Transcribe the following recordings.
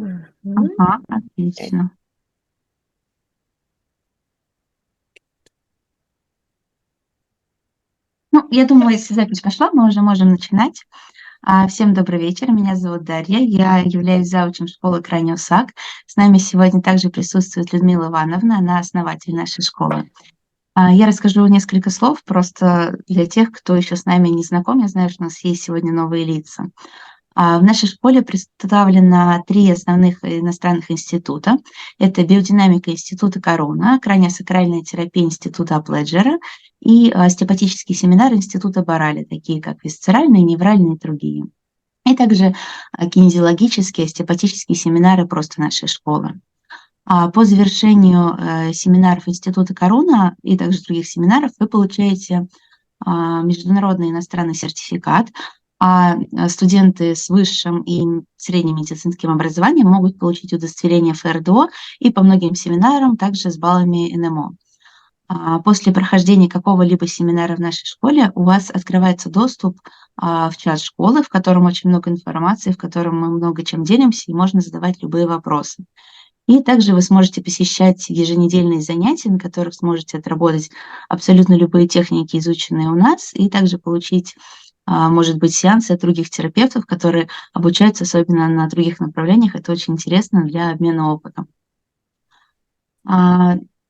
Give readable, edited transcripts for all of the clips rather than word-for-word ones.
Ага, отлично. Ну, я думаю, если запись пошла, мы уже можем начинать. Всем добрый вечер. Меня зовут Дарья. Я являюсь заучем школы Craniosac. С нами сегодня также присутствует Людмила Ивановна, она основатель нашей школы. Я расскажу несколько слов просто для тех, кто еще с нами не знаком. Я знаю, что у нас есть сегодня новые лица. В нашей школе представлено 3 основных иностранных института. Это биодинамика Института Корона, краниосакральная терапия Института Апледжера и остеопатический семинар Института Барали, такие как висцеральные, невральные и другие. И также кинезиологические, остеопатические семинары просто нашей школы. По завершению семинаров Института Корона и также других семинаров вы получаете международный иностранный сертификат, студенты с высшим и средним медицинским образованием могут получить удостоверение ФРДО и по многим семинарам также с баллами НМО. После прохождения какого-либо семинара в нашей школе у вас открывается доступ в чат школы, в котором очень много информации, в котором мы много чем делимся, и можно задавать любые вопросы. И также вы сможете посещать еженедельные занятия, на которых сможете отработать абсолютно любые техники, изученные у нас, и также получить, может быть, сеансы от других терапевтов, которые обучаются особенно на других направлениях. Это очень интересно для обмена опытом.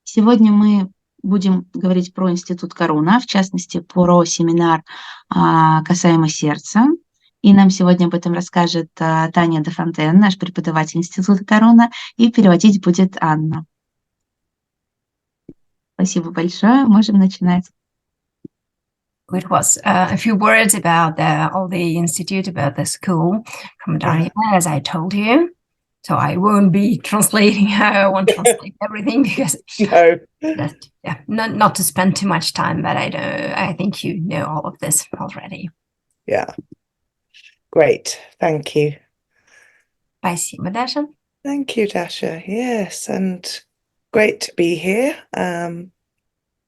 Сегодня мы будем говорить про Институт Корона, в частности, про семинар касаемо сердца. И нам сегодня об этом расскажет Таня де Фонтен, наш преподаватель Института Корона, и переводить будет Анна. Спасибо большое. Можем начинать. It was a few words about all the institute, about the school from Daria, as I told you. So I won't be translating. I won't translate everything because not to spend too much time. But I think you know all of this already. Yeah. Great. Thank you. Спасибо, Даша. Thank you, Dasha. Yes, and great to be here.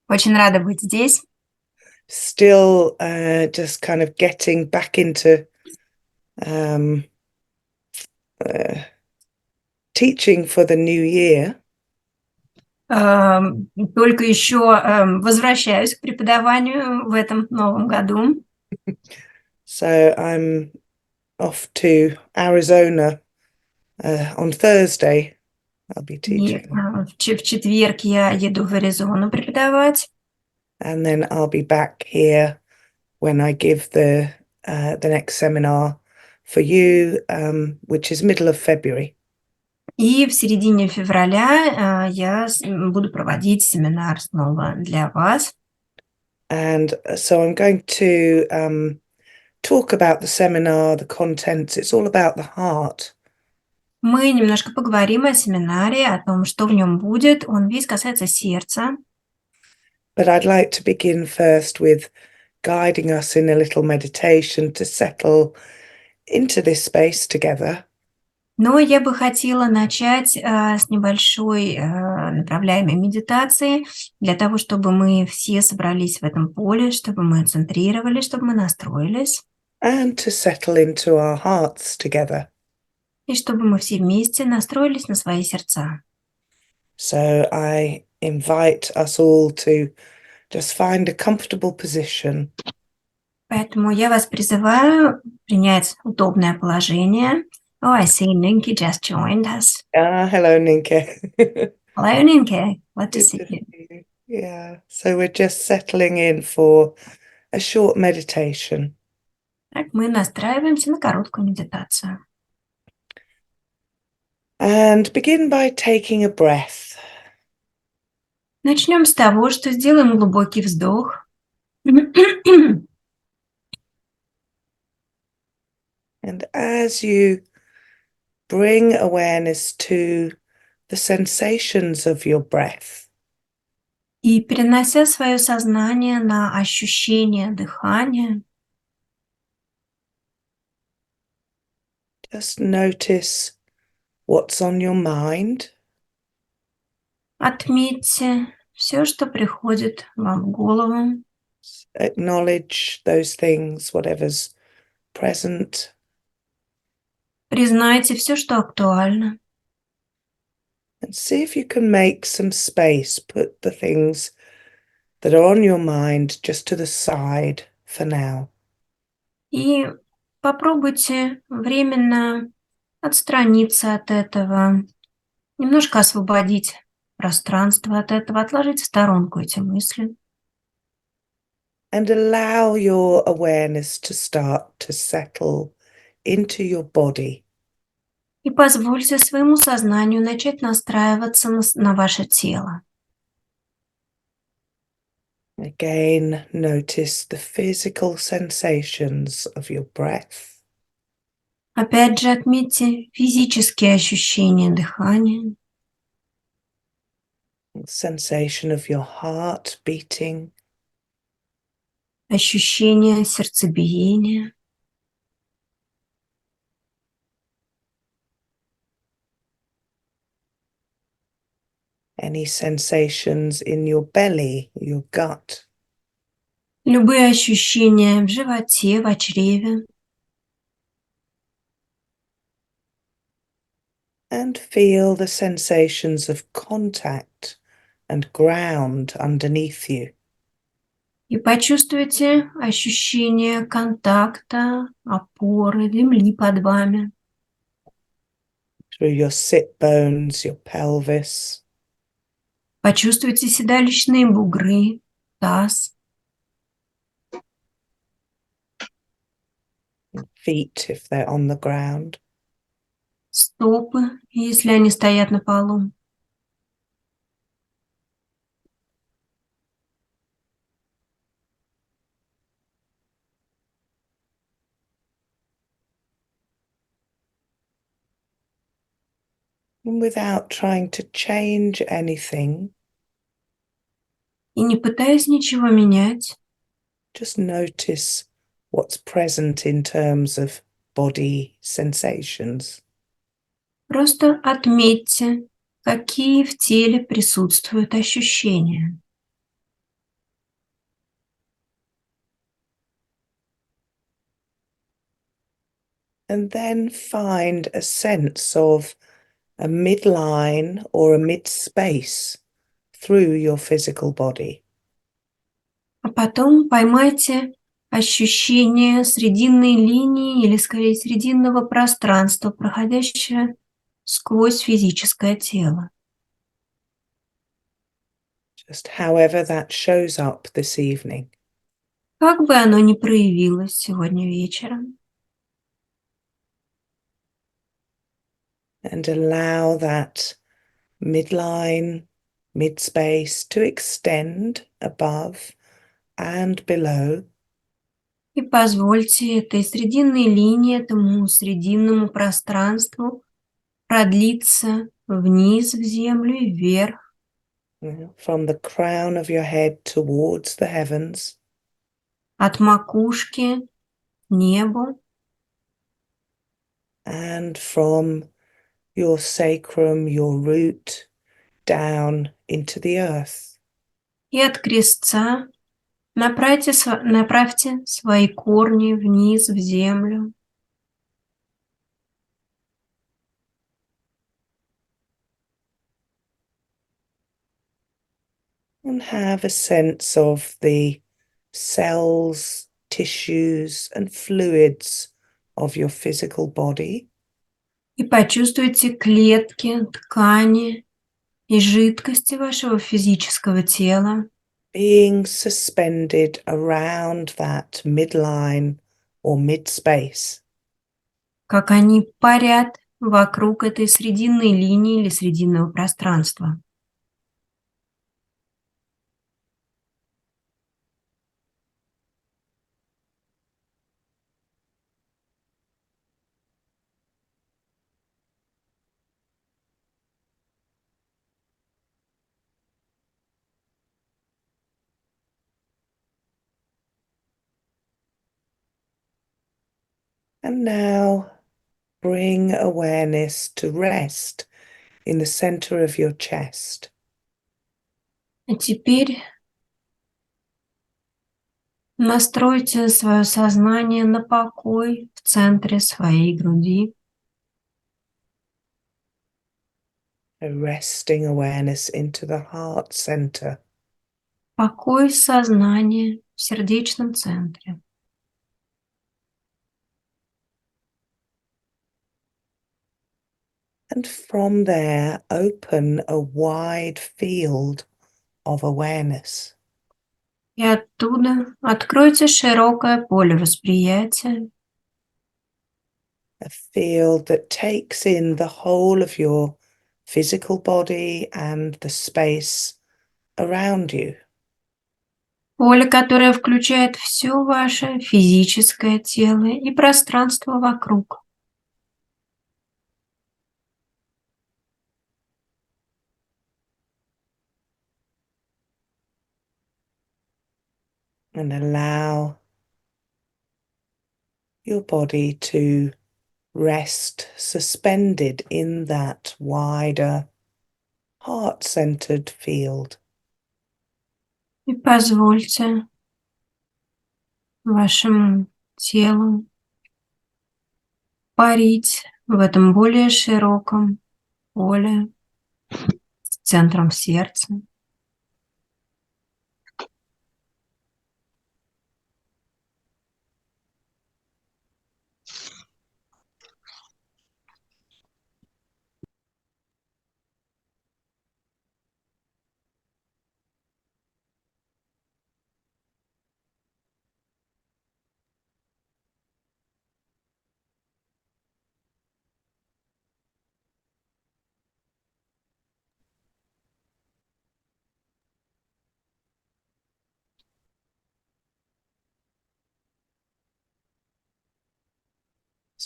Очень рада быть здесь. Still just kind of getting back into teaching for the new year. Только еще возвращаюсь к преподаванию в этом новом году. So I'm off to Arizona on Thursday. I'll be teaching. В четверг я еду в Аризону преподавать. And then I'll be back here when I give the next seminar for you, which is middle of February. И в середине февраля я буду проводить семинар снова для вас. And so I'm going to talk about the seminar, the contents. It's all about the heart. Мы немножко поговорим о семинаре, о том, что в нем будет. Он весь касается сердца. But I'd like to begin first with guiding us in a little meditation to settle into this space together. Но я бы хотела начать с небольшой направляемой медитации для того, чтобы мы все собрались в этом поле, чтобы мы центрировались, чтобы мы настроились. And to settle into our hearts together. И чтобы мы все вместе настроились на свои сердца. So I invite us all to just find a comfortable position. Поэтому я вас призываю принять удобное положение. Oh, I see Ninki just joined us. Hello, Ninke. Hello, Ninki. Glad to see you. Yeah, so we're just settling in for a short meditation. Так, мы настраиваемся на короткую медитацию. And begin by taking a breath. Начнем с того, что сделаем глубокий вздох. And as you bring awareness to the sensations of your breath. И перенося свое сознание на ощущение дыхания. Just notice what's on your mind. Отметьте все, что приходит вам в голову. Acknowledge those things, whatever's present. Признайте все, что актуально. And see if you can make some space. Put the things that are on your mind just to the side for now. И попробуйте временно отстраниться от этого, немножко освободить пространство от этого, отложить в сторонку эти мысли. And allow your awareness to start to settle into your body. И позвольте своему сознанию начать настраиваться на ваше тело. Again, notice the physical sensations of your breath. Опять же, отметьте физические ощущения дыхания, Sensation of your heart beating. ощущения сердцебиения, Any sensations in your belly, your gut. любые ощущения в животе, в чреве. And feel the sensations of contact and ground underneath you. И почувствуйте ощущение контакта, опоры, земли под вами. Through your sit bones, your pelvis. Почувствуйте седалищные бугры, таз, Feet if they're on the ground. стопы, если они стоят на полу. And without trying to change anything, И не пытаясь ничего менять, just notice what's present in terms of body sensations. просто отметьте, какие в теле присутствуют ощущения. And then find a sense of a midline or a mid-space through your physical body. А потом поймайте ощущение срединной линии или, скорее, срединного пространства, проходящее сквозь физическое тело. Just however that shows up this evening. Как бы оно ни проявилось сегодня вечером. And allow that midline, mid-space to extend above and below. И позвольте этой срединной линии, этому срединному пространству продлиться вниз в землю и вверх, From the crown of your head towards the heavens. от макушки к небу, And from your sacrum, your root, down into the earth. и от крестца направьте свои корни вниз в землю. And have a sense of the cells, tissues, and fluids of your physical body. И почувствуйте клетки, ткани и жидкости вашего физического тела, Being suspended around that midline or mid-space. как они парят вокруг этой срединной линии или срединного пространства. And now bring awareness to rest in the center of your chest. А теперь настройте свое сознание на покой в центре своей груди. Arresting awareness into the heart center. Покой сознания в сердечном центре. And from there, open a wide field of awareness. И оттуда откройте широкое поле восприятия, A field that takes in the whole of your physical body and the space around you. поле, которое включает все ваше физическое тело и пространство вокруг. And allow your body to rest suspended in that wider, heart-centered field. И позвольте вашему телу парить в этом более широком поле с центром сердца.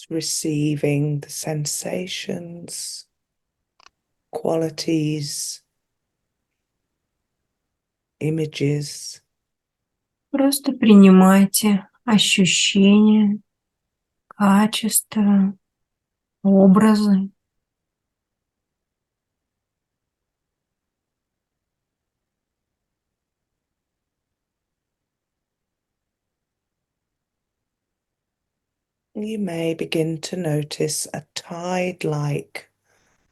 Receiving the sensations, qualities, images, Просто принимайте ощущения, качества, образы. you may begin to notice a tide-like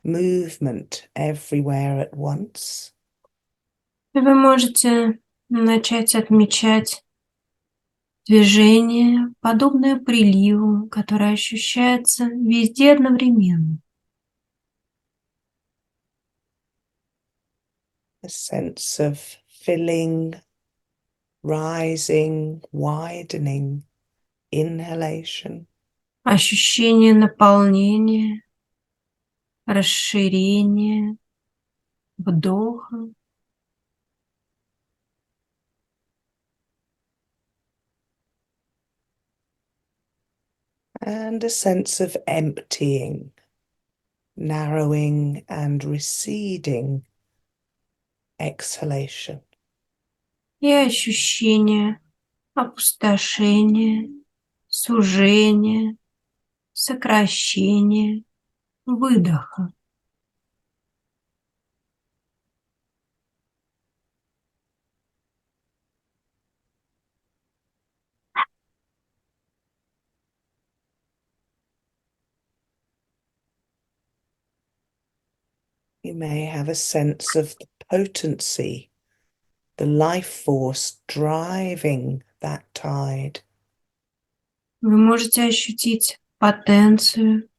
movement everywhere at once. И вы можете начать отмечать движение, подобное приливу, которое ощущается везде одновременно. A sense of filling, rising, widening, inhalation, Ощущение наполнения, расширения, вдоха, and a sense of emptying, narrowing and receding exhalation. и ощущение опустошения, сужения, сокращения, выдоха. You may have a sense of the potency, the life force driving that tide. Вы можете ощутить потенцию,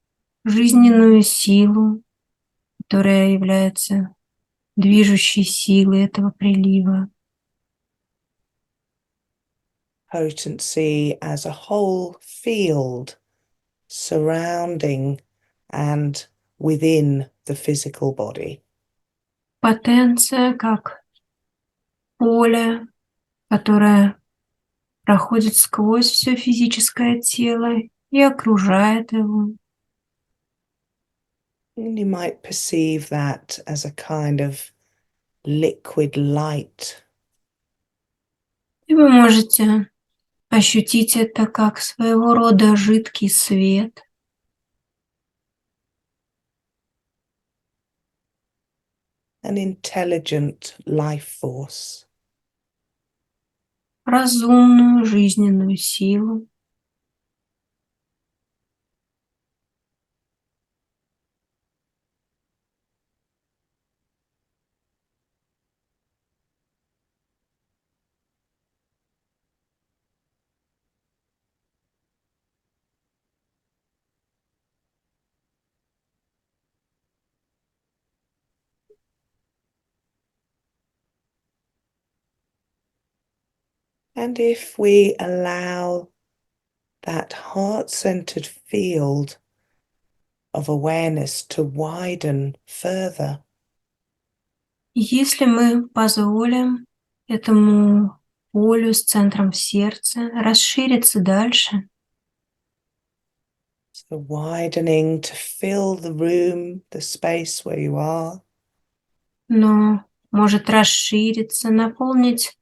жизненную силу, которая является движущей силой этого прилива. Potency as a whole field surrounding and within the physical body. Потенция как поле, которое проходит сквозь все физическое тело и окружает его. And you might perceive that as a kind of liquid light. И вы можете ощутить это как своего рода жидкий свет. An intelligent life force. Разумную жизненную силу. And if we allow that heart-centered field of awareness to widen further, И если мы позволим этому полю с центром в сердце расшириться дальше, so widening to fill the room, the space where you are, но может расшириться, наполнить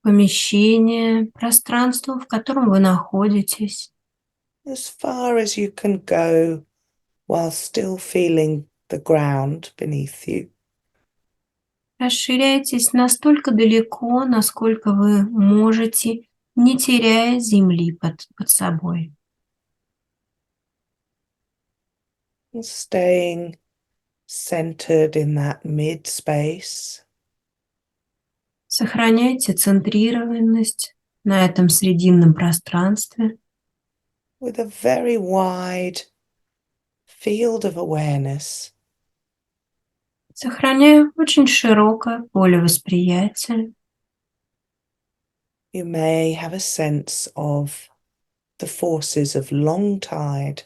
помещение, пространство, в котором вы находитесь, as far as you can go while still feeling the ground beneath you. расширяйтесь настолько далеко, насколько вы можете, не теряя земли под собой. And staying centered in that mid space, Сохраняйте центрированность на этом срединном пространстве, with a very wide field of awareness, сохраняя очень широкое поле восприятия. you may have a sense of the forces of long tide,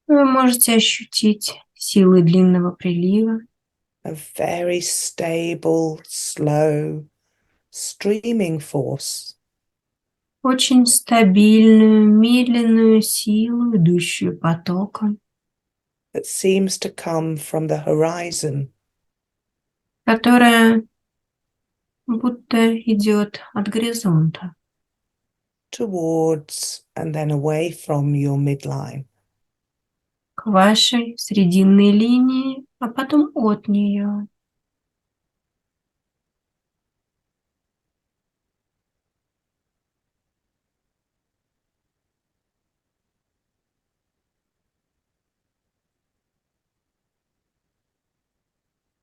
Вы можете ощутить силы длинного прилива, a very stable, slow, streaming force очень стабильную, медленную силу, идущую потоком, that seems to come from the horizon, которая будто идет от горизонта towards and then away from your midline. к вашей срединной линии, а потом от нее.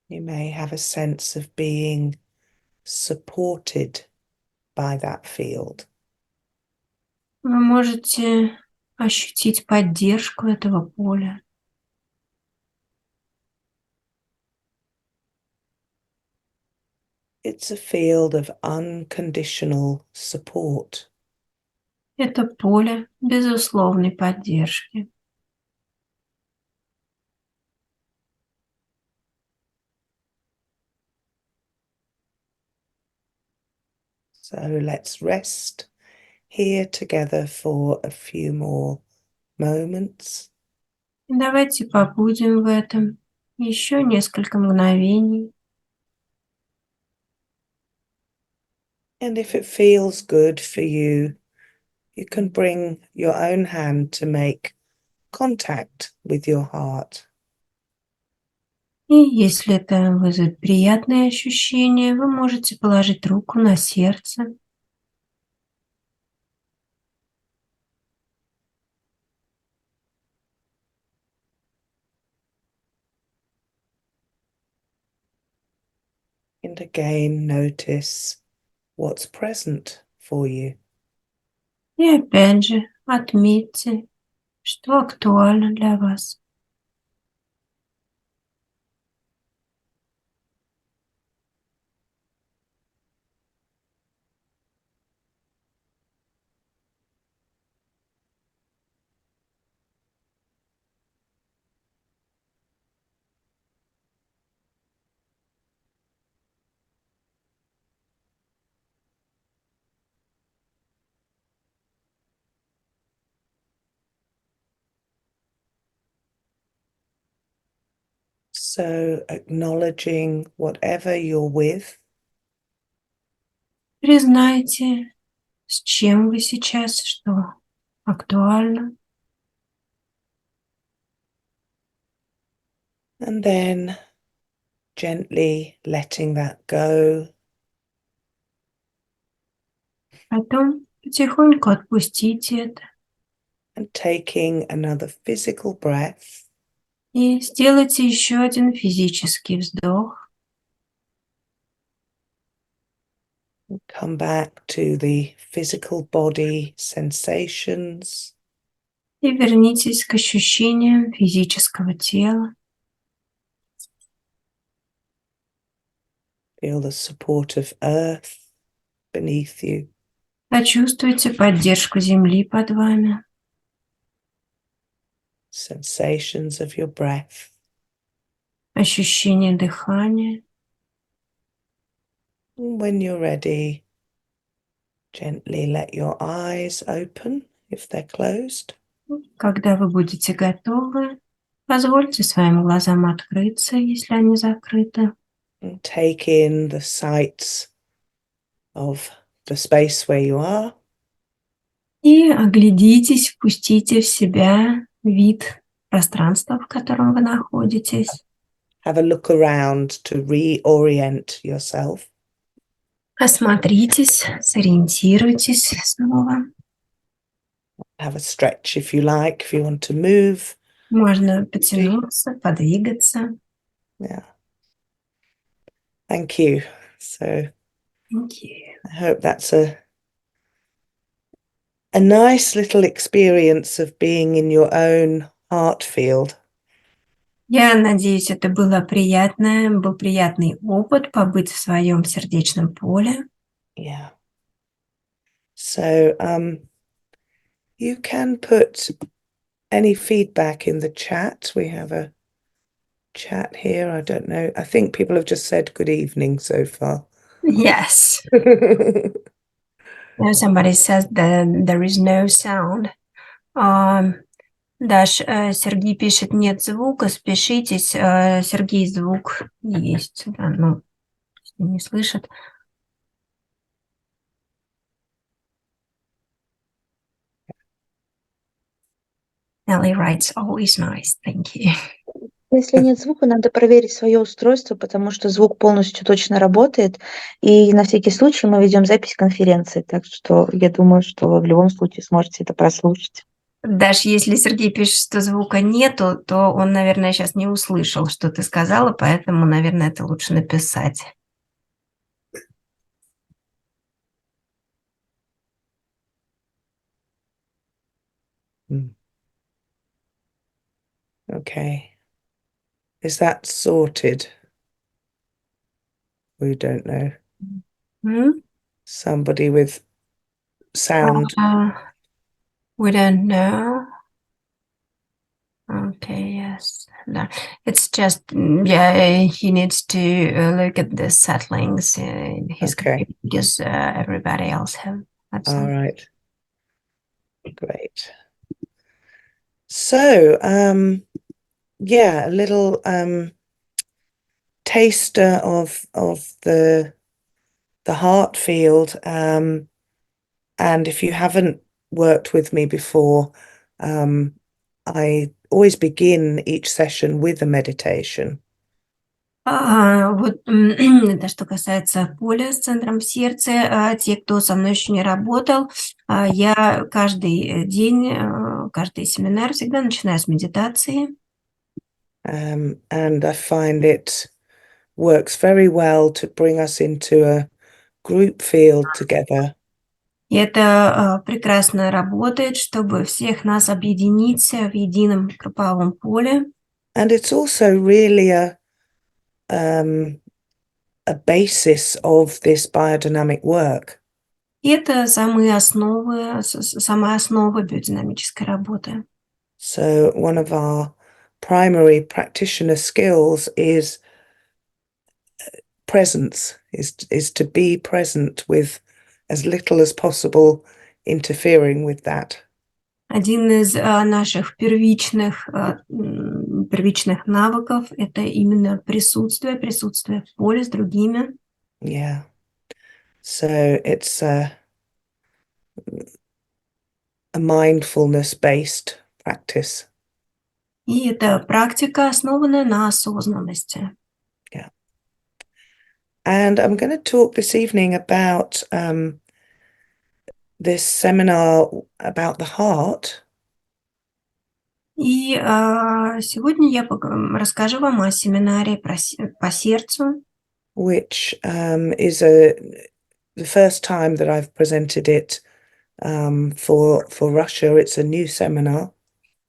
You may have a sense of being supported by that field. Вы можете ощутить поддержку этого поля. It's a field of unconditional support. Это поле безусловной поддержки. So let's rest here together for a few more moments. И давайте побудем в этом еще несколько мгновений. And if it feels good for you, you can bring your own hand to make contact with your heart. И если это вызовет приятные ощущения, вы можете положить руку на сердце. And again, notice what's present for you. И опять же отметьте, что актуально для вас. So acknowledging whatever you're with, Признайте, с чем вы сейчас, что актуально. and then gently letting that go, Потом потихоньку отпустите это and taking another physical breath, и сделайте еще один физический вздох. and come back to the physical body sensations, И вернитесь к ощущениям физического тела. feel the support of earth, beneath you. Почувствуйте поддержку земли под вами. Sensations of your breath. Ощущение дыхания. And when you're ready, gently let your eyes open if they're closed. Когда вы будете готовы, позвольте своим глазам открыться, если они закрыты. And take in the sights of the space where you are. И оглядитесь, впустите в себя вид пространства, в котором вы находитесь. Have a look around to reorient yourself. Осмотритесь, сориентируйтесь снова. Have a stretch if you like, if you want to move. Можно потянуться, подвигаться. Yeah. Thank you. So Thank you. I hope that's a nice little experience of being in your own heart field. Я надеюсь, это был приятный опыт побыть в своем сердечном поле. Yeah. So you can put any feedback in the chat. We have a chat here. I don't know. I think people have just said good evening so far. Yes. Somebody says that there is no sound. Даш, Сергей пишет, нет звука, спешитесь. Сергей, звук есть. Да, ну, не слышит. Ellie writes, always nice, thank you. Если нет звука, надо проверить свое устройство, потому что звук полностью точно работает. И на всякий случай мы ведем запись конференции. Так что я думаю, что вы в любом случае сможете это прослушать. Даже если Сергей пишет, что звука нету, то он, наверное, сейчас не услышал, что ты сказала, поэтому, наверное, это лучше написать. Okay. Is that sorted? We don't know. Somebody with sound. We don't know. Okay, yes. No, it's just, he needs to look at the settings in his computer because everybody else have some. All right. Great. So, yeah, a little taster of the heart field. And if you haven't worked with me before, I always begin each session with a meditation. Вот это что касается поля с центром сердца. Те, кто со мной еще не работал, я каждый день, каждый семинар всегда начинаю с медитации. And I find it works very well to bring us into a group field together. И это прекрасно работает, чтобы всех нас объединить в едином групповом поле. And it's also really a basis of this biodynamic work. И это самая основа биодинамической работы. So one of our primary practitioner skills is presence, is to be present with as little as possible interfering with that. Один из наших первичных навыков – это именно присутствие в поле с другими. Yeah. So it's a mindfulness-based practice. И это практика, основанная на осознанности. Yeah. And I'm going to talk this evening about this seminar about the heart. И сегодня я расскажу вам о семинаре по сердцу. Which is the first time that I've presented it for Russia. It's a new seminar.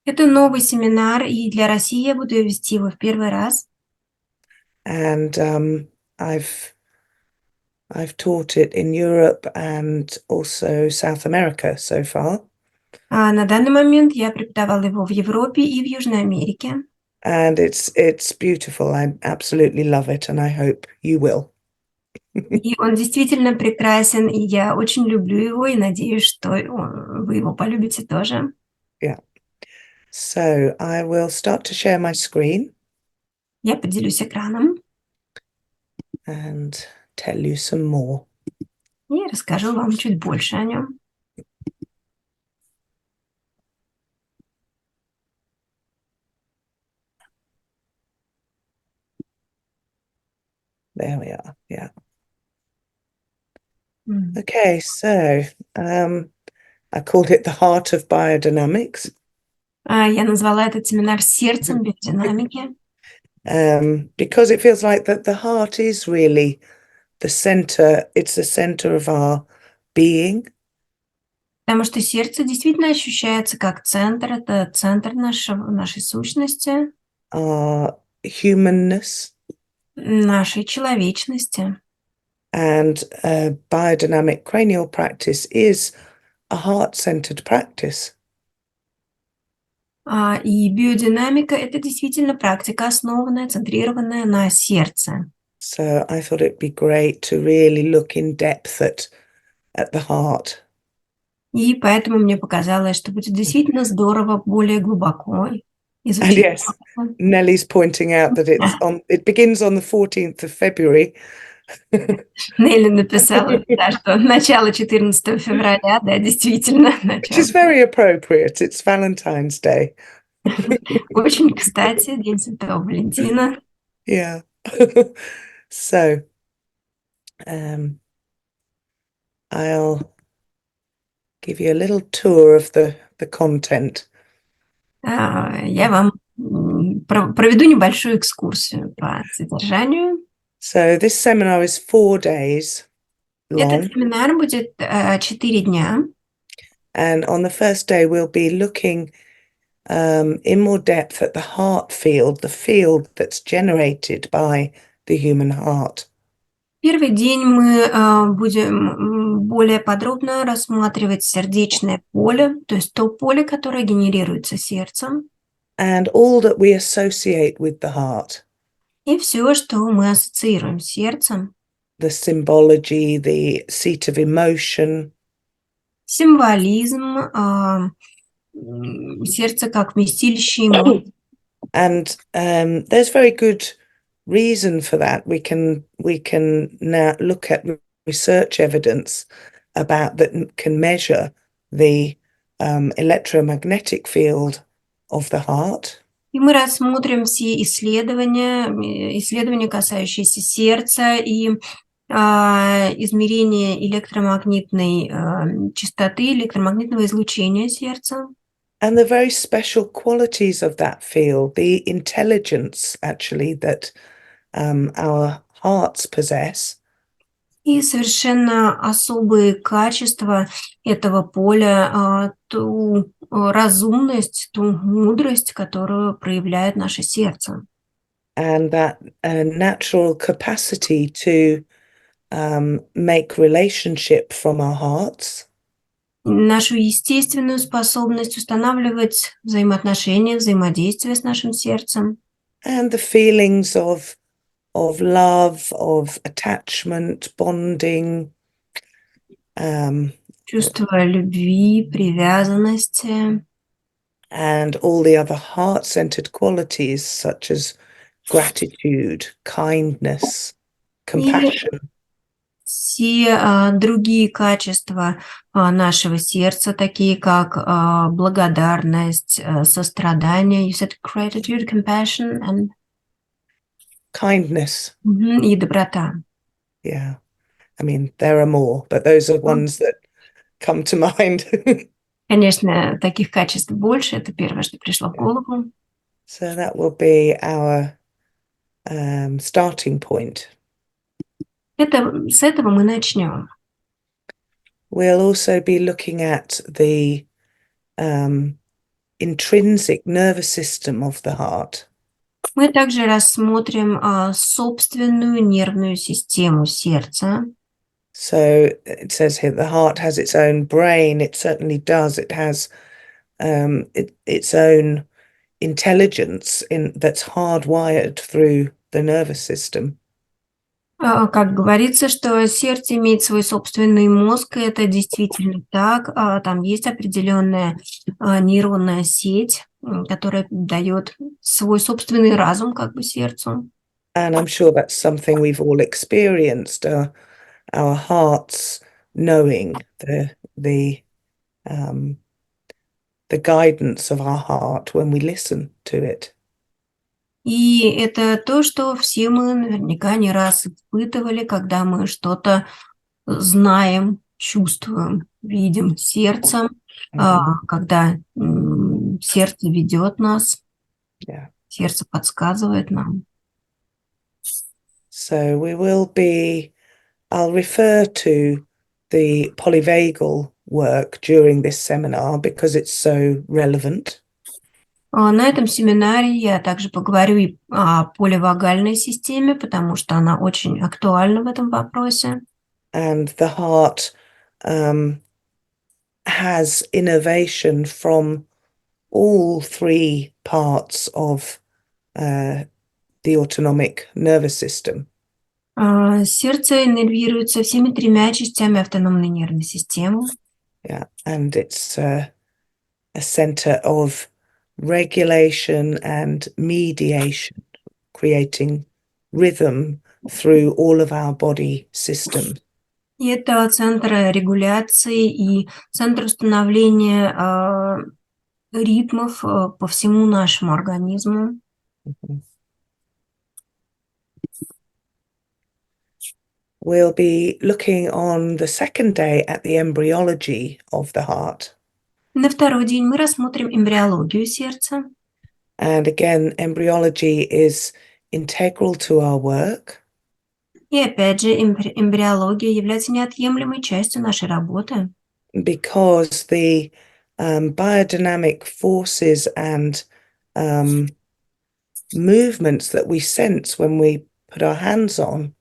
Это новый семинар, и для России я буду вести его в первый раз. And I've I've taught it in Europe and also South America so far. На данный момент я преподавала его в Европе и в Южной Америке. And it's beautiful. I absolutely love it, and I hope you will. И он действительно прекрасен, и я очень люблю его, и надеюсь, что вы его полюбите тоже. Yeah. So I will start to share my screen Я поделюсь экраном and tell you some more. и расскажу вам чуть больше о нем. There we are. Yeah. Okay, so I called it the heart of biodynamics. Я назвала этот семинар «Сердцем биодинамики», because it feels like that the heart is really the center, it's the center of our being. потому что сердце действительно ощущается как центр, это центр нашей сущности, Our humanness. нашей человечности. And biodynamic cranial practice is a heart-centered practice. И биодинамика – это действительно практика, основанная, центрированная на сердце. So I thought it'd be great to really look in depth at the heart. И поэтому мне показалось, что будет действительно здорово более глубоко And изучить. yes, Nellie's pointing out that it begins on the 14th of February. Нелли написала, да, что начало 14 февраля, да, действительно. Which is very appropriate. It's Valentine's Day. Очень кстати, День Святого Валентина. Yeah. So, I'll give you a little tour of the content. Я вам проведу небольшую экскурсию по содержанию. So this seminar is 4 days long. Этот семинар будет 4 дня. And on the first day, we'll be looking in more depth at the heart field, the field that's generated by the human heart. Первый день мы будем более подробно рассматривать сердечное поле, то есть то поле, которое генерируется сердцем. And all that we associate with the heart. И все, что мы ассоциируем с сердцем. The symbology, the seat of emotion. Символизм, сердце как вместилище эмоций. And there's very good reason for that. We can now look at research evidence about that can measure the electromagnetic field of the heart. И мы рассмотрим все исследования, касающиеся сердца и измерения электромагнитной частоты, электромагнитного излучения сердца. And the very special qualities of that field, the intelligence actually that our hearts possess. И совершенно особые качества этого поля, ту разумность, ту мудрость, которую проявляет наше сердце. And that natural capacity to make relationship from our hearts. Нашу естественную способность устанавливать взаимоотношения, взаимодействие с нашим сердцем. And the feelings of love, of attachment, bonding. Чувство любви, привязанности. And all the other heart-centered qualities such as gratitude, kindness, compassion. Все другие качества нашего сердца, такие как благодарность, сострадание, you said gratitude, compassion and kindness. И доброта. Yeah, I mean there are more, but those are ones that come to mind. Конечно, таких качеств больше. Это первое, что пришло в голову. So that will be our starting point. С этого мы начнем. We'll also be looking at the intrinsic nervous system of the heart. Мы также рассмотрим собственную нервную систему сердца. So it says here the heart has its own brain. It certainly does. It has its own intelligence that's hardwired through the nervous system. Как говорится, что сердце имеет свой собственный мозг, и это действительно так. Там есть определенная нейронная сеть, которая дает свой собственный разум как бы сердцу. And I'm sure that's something we've all experienced, our hearts knowing the guidance of our heart when we listen to it. И это то, что все мы наверняка не раз испытывали, когда мы что-то знаем, чувствуем, видим сердцем, когда сердце ведет нас, Yeah. сердце подсказывает нам. So I'll refer to the polyvagal work during this seminar because it's so relevant. На этом семинаре я также поговорю и о поливагальной системе, потому что она очень актуальна в этом вопросе. And the heart has innervation from all three parts of the autonomic nervous system. Сердце иннервируется всеми тремя частями автономной нервной системы. Yeah, and it's a center of regulation and mediation, creating rhythm through all of our body systems. И это центр регуляции и центр установления ритмов по всему нашему организму. We'll be looking on the second day at the embryology of the heart. На второй день мы рассмотрим эмбриологию сердца. And again, embryology is integral to our work. И опять же, эмбриология является неотъемлемой частью нашей работы. Because the biodynamic forces and movements that we sense when we put our hands on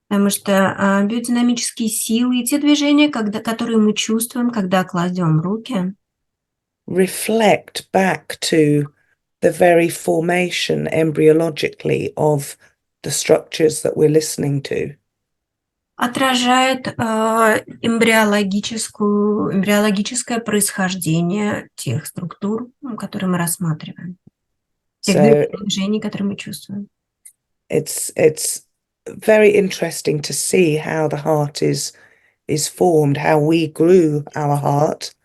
Потому что биодинамические силы и те движения, которые мы чувствуем, когда кладем руки, reflect back to the very formation embryologically of the structures that we're listening to. отражает эмбриологическое происхождение тех структур, которые мы рассматриваем, тех движений, которые мы чувствуем. It's very interesting to see how the heart is formed, how we grew our heart.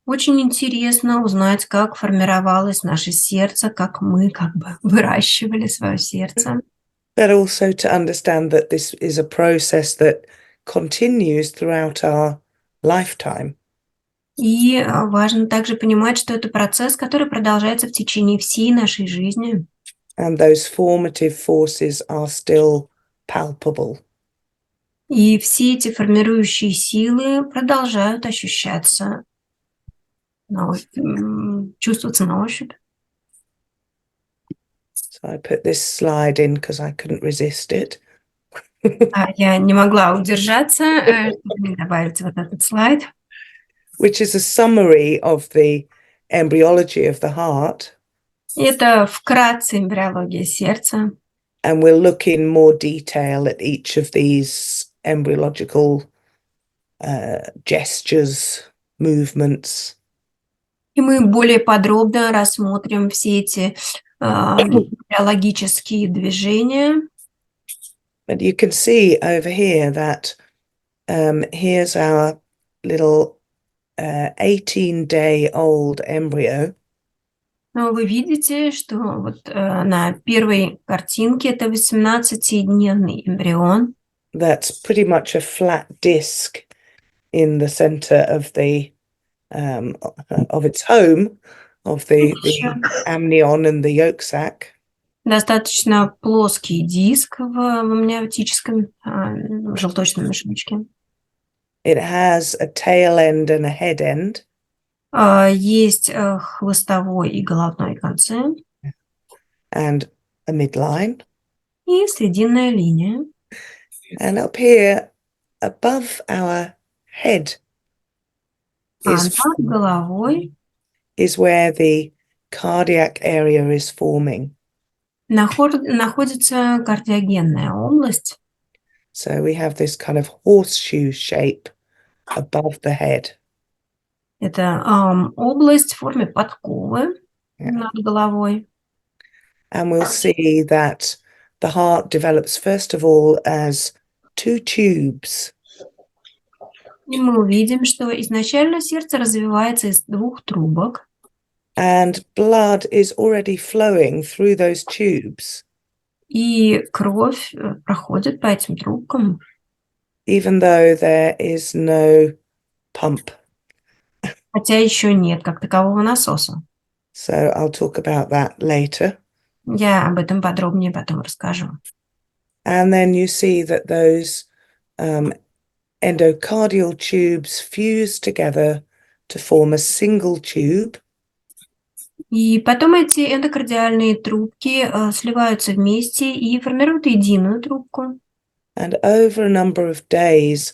Очень интересно узнать, как формировалось наше сердце, как мы как бы выращивали свое сердце. But also to understand that this is a process that continues throughout our lifetime. И важно также понимать, что это процесс, который продолжается в течение всей нашей жизни. And those formative forces are still palpable. И все эти формирующие силы продолжают ощущаться, чувствоваться на ощупь. So I put this slide in because I couldn't resist it. Я не могла удержаться, чтобы не добавить вот этот слайд. Which is a summary of the embryology of the heart. Это вкратце эмбриология сердца. And we'll look in more detail at each of these embryological gestures, movements. И мы более подробно рассмотрим все эти эмбриологические движения. But you can see over here that here's our little 18-day-old embryo. Но вы видите, что вот на первой картинке это 18-дневный эмбрион. That's pretty much a flat disc in the center of its home, of the amnion and the yolk sac. Достаточно плоский диск в амниотическом желточном мешочке. It has a tail end and a head end. Есть хвостовой и головной концы. And a midline. И срединная линия. And up here, above our head, Над головой is where the cardiac area is forming. находится кардиогенная область. So we have this kind of horseshoe shape above the head. Это область в форме подковы над головой. And we'll see that the heart develops, first of all, as 2 tubes. И мы увидим, что изначально сердце развивается из 2 трубок. And blood is already flowing through those tubes. И кровь проходит по этим трубкам. Even though there is no pump. Хотя еще нет как такового насоса. So I'll talk about that later. Я об этом подробнее потом расскажу. And then you see that those endocardial tubes fuse together to form a single tube. И потом эти эндокардиальные трубки сливаются вместе и формируют единую трубку. And over a number of days,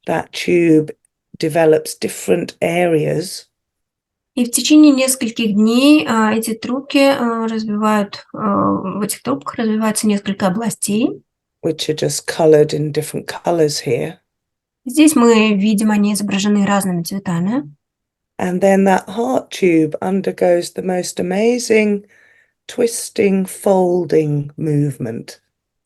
that tube develops different areas. И в течение нескольких дней эти трубки в этих трубках развиваются несколько областей. Which are just colored in different colors here. Здесь мы видим, они изображены разными цветами. And then that heart tube undergoes the most amazing twisting, folding movement.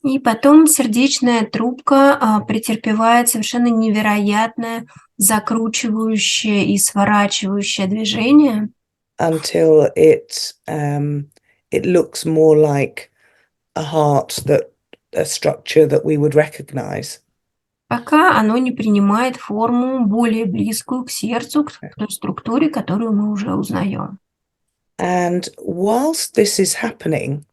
И потом сердечная трубка претерпевает совершенно невероятное закручивающее и сворачивающее движение. Until it looks more like a heart, a structure that we would recognize. Пока оно не принимает форму более близкую к сердцу, к той структуре, которую мы уже узнаем. And whilst this is happening,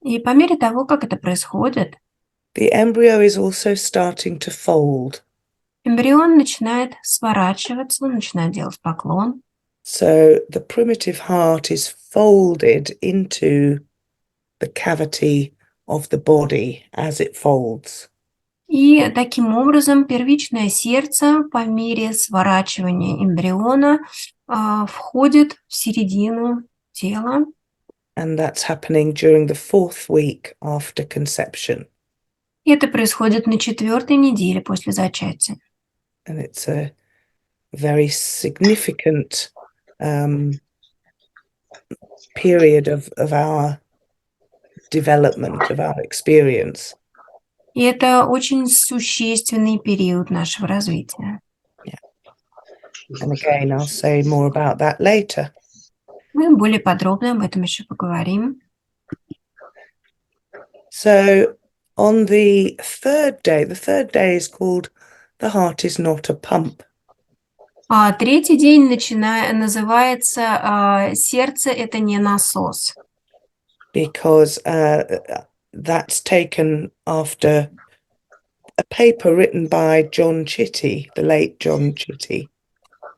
и по мере того, как это происходит, the embryo is also starting to fold. Эмбрион начинает сворачиваться, начинает делать поклон. So the primitive heart is folded into the cavity of the body as it folds. И таким образом первичное сердце по мере сворачивания эмбриона входит в середину тела. And that's happening during the 4th week after conception. И это происходит на 4-й неделе после зачатия. And it's a very significant period of our development, of our experience. И это очень существенный период нашего развития. Yeah. And again, I'll say more about that later. Мы более подробно об этом еще поговорим. So on the third day is called The Heart is Not a Pump. А 3-й день называется «Сердце – это не насос». Because that's taken after a paper written by John Chitty, the late John Chitty.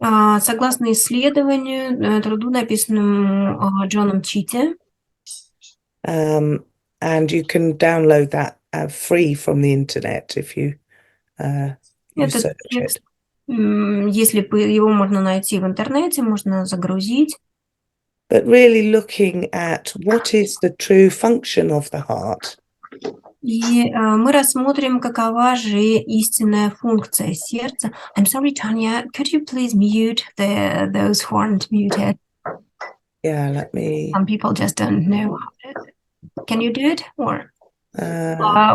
Согласно исследованию, труду, написанному Джоном Читти. And you can download that free from the internet if you search it. Если его можно найти в интернете, можно загрузить. But really looking at what is the true function of the heart. И мы рассмотрим, какова же истинная функция сердца. I'm sorry, Tanya, could you please mute those who aren't muted? Yeah, let me. Some people just don't know. Can you do it? Or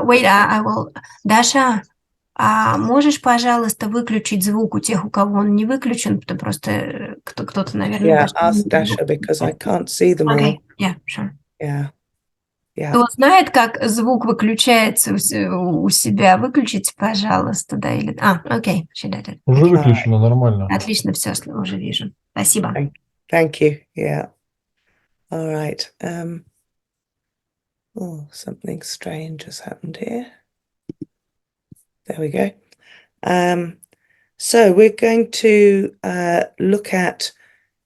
wait, I will. Даша, можешь, пожалуйста, выключить звук у тех, у кого он не выключен, потому просто кто-то, наверное... Yeah, ask Dasha because I can't see them all. Okay, yeah, sure. Yeah. Yeah. Кто знает, как звук выключается у себя, выключите, пожалуйста, да, или... окей, she did it. Уже выключено, нормально. Отлично, все, уже вижу. Спасибо. Thank you, yeah. All right. Something strange has happened here. There we go. So we're going to look at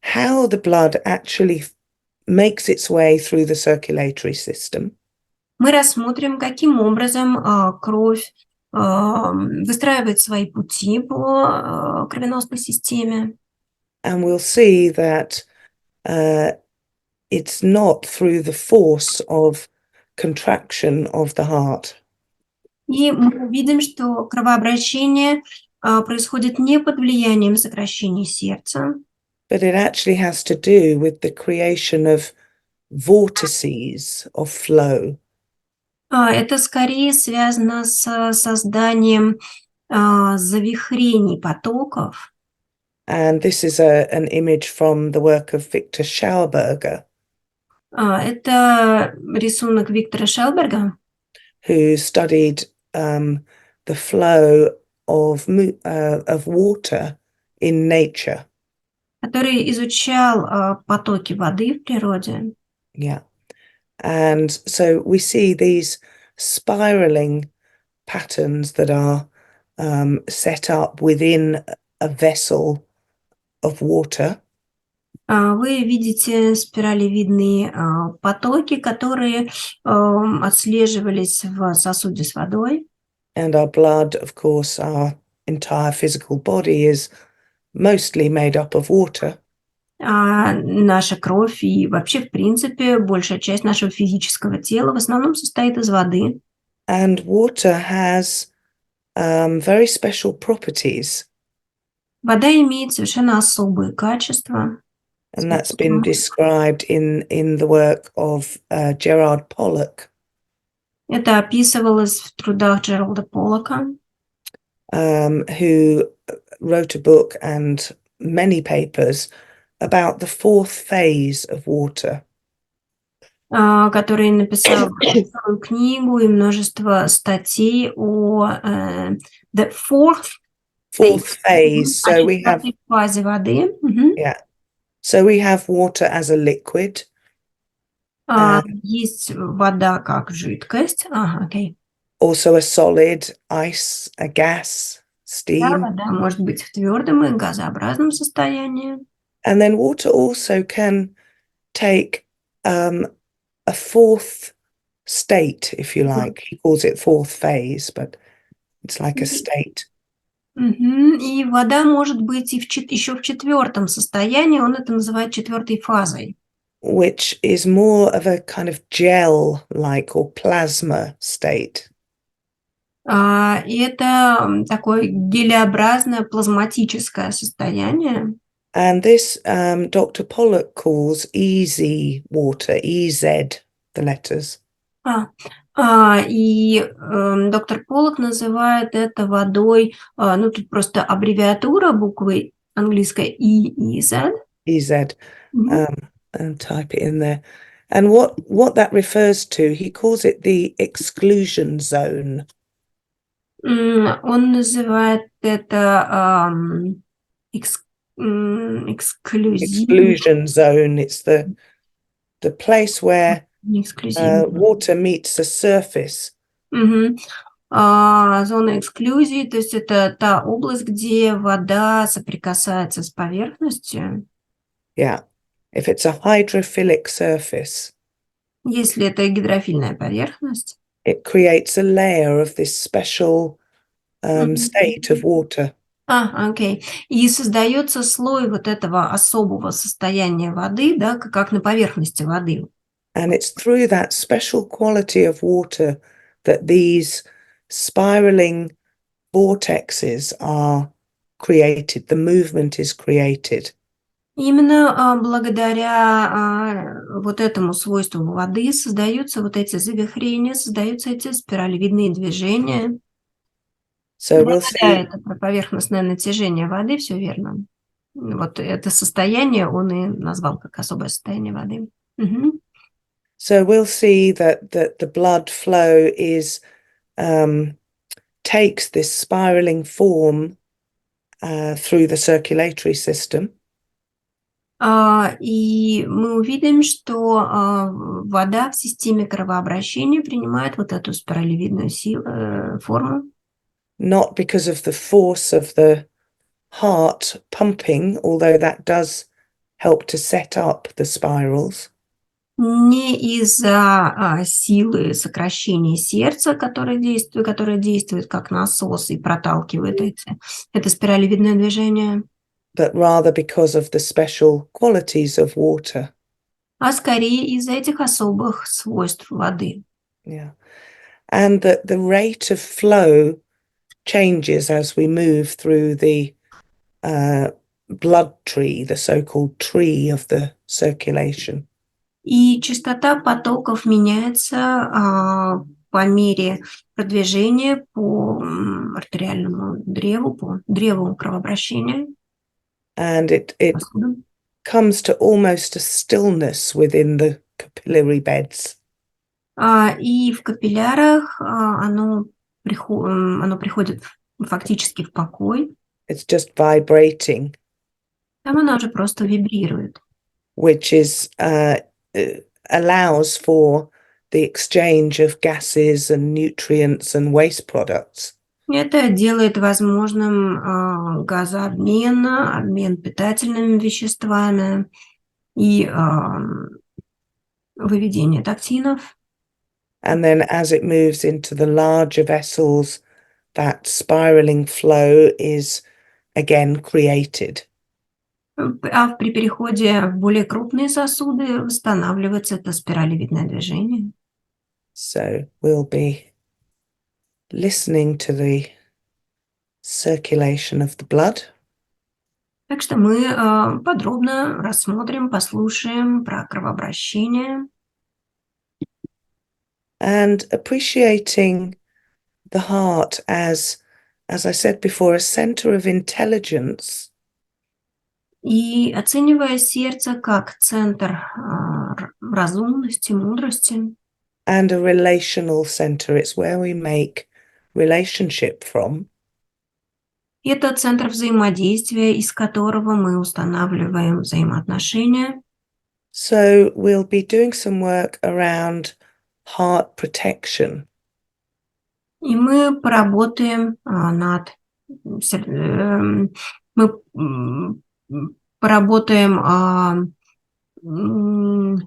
how the blood actually makes its way through the circulatory system. мы рассмотрим, каким образом кровь выстраивает свои пути по кровеносной системе. And we'll see that it's not through the force of contraction of the heart, И мы увидим, что кровообращение происходит не под влиянием сокращения сердца, but it actually has to do with the creation of vortices of flow. это скорее связано с созданием завихрений потоков. And this is an image from the work of Victor Schauberger, Это рисунок Виктора Шелберга, who studied the flow of water in nature. который изучал потоки воды в природе. Yeah. And so we see these spiraling patterns that are set up within a vessel of water. Вы видите спиралевидные потоки, которые отслеживались в сосуде с водой. And our blood, of course, our entire physical body is mostly made up of water. Наша кровь и вообще, в принципе, большая часть нашего физического тела в основном состоит из воды. And water has very special properties. Вода имеет совершенно особые качества. And that's been described in the work of Gerard Pollock. Это описывалось в трудах Джералда Поллока, who wrote a book and many papers about the fourth phase of water. который написал целую книгу и множество статей о the fourth phase. So we have фазе воды. Yeah. So we have water as a liquid. Есть вода как жидкость. Okay. Also a solid, ice, a gas, steam. Да, вода может быть в твердом и газообразном состоянии. And then water also can take a fourth state, if you like. He calls it fourth phase, but it's like a state. И вода может быть и еще в четвертом состоянии, он это называет четвертой фазой. Which is more of a kind of gel-like or plasma state. И это такое гелеобразное плазматическое состояние. And this Dr. Pollock calls easy water, EZ, the letters. И доктор Поллок называет это водой, ну тут просто аббревиатура буквы английской EZ. EZ, and type it in there. And what that refers to, he calls it the exclusion zone. Он называет это exclusion zone. It's the place where water meets the surface. Зона эксклюзии, то есть это та область, где вода соприкасается с поверхностью. Yeah, if it's a hydrophilic surface. Если это гидрофильная поверхность. It creates a layer of this special state of water. Окей. И создается слой вот этого особого состояния воды, да, как на поверхности воды. And it's through that special quality of water that these spiraling vortexes are created. The movement is created. Именно благодаря вот этому свойству воды создаются вот эти завихрения, создаются эти спиралевидные движения. So we'll see. Это про поверхностное натяжение воды, все верно. Вот это состояние он и назвал как особое состояние воды. So we'll see that the blood flow is takes this spiraling form through the circulatory system. И мы увидим, что вода в системе кровообращения принимает вот эту спиралевидную форму. Not because of the force of the heart pumping, although that does help to set up the spirals. не из-за силы сокращения сердца, которая действует как насос и проталкивает это спиралевидное движение, but rather because of the special qualities of water. а скорее из-за этих особых свойств воды. Yeah. And that the rate of flow changes as we move through the blood tree, the so-called tree of the circulation. И частота потоков меняется по мере продвижения по артериальному древу, по древу кровообращения. And it Сосудам. comes to almost a stillness within the capillary beds. И в капиллярах оно приходит фактически в покой. It's just vibrating, Там оно уже просто вибрирует. which is allows for the exchange of gases and nutrients and waste products. Это делает возможным газообмен, обмен питательными веществами и выведение токсинов. And then as it moves into the larger vessels, that spiraling flow is again created. При переходе в более крупные сосуды восстанавливается это спиралевидное движение. So we'll be listening to the circulation of the blood. Так что мы подробно рассмотрим, послушаем про кровообращение. And appreciating the heart as I said before, a center of intelligence. И оценивая сердце как центр разумности, мудрости. And a relational center. It's where we make relationship from. Это центр взаимодействия, из которого мы устанавливаем взаимоотношения. So we'll be doing some work around heart protection. И мы поработаем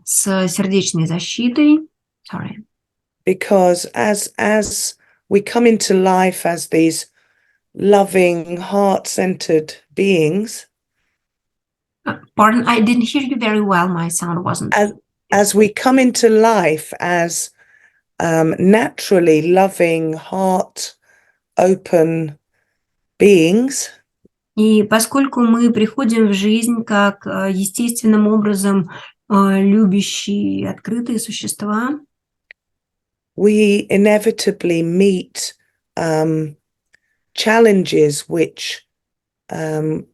с сердечной защитой. Sorry. Because as we come into life as these loving, heart-centered beings, Pardon, I didn't hear you very well. My sound wasn't. As we come into life as naturally loving, heart-open beings, И поскольку мы приходим в жизнь как естественным образом любящие, открытые существа, we inevitably meet challenges from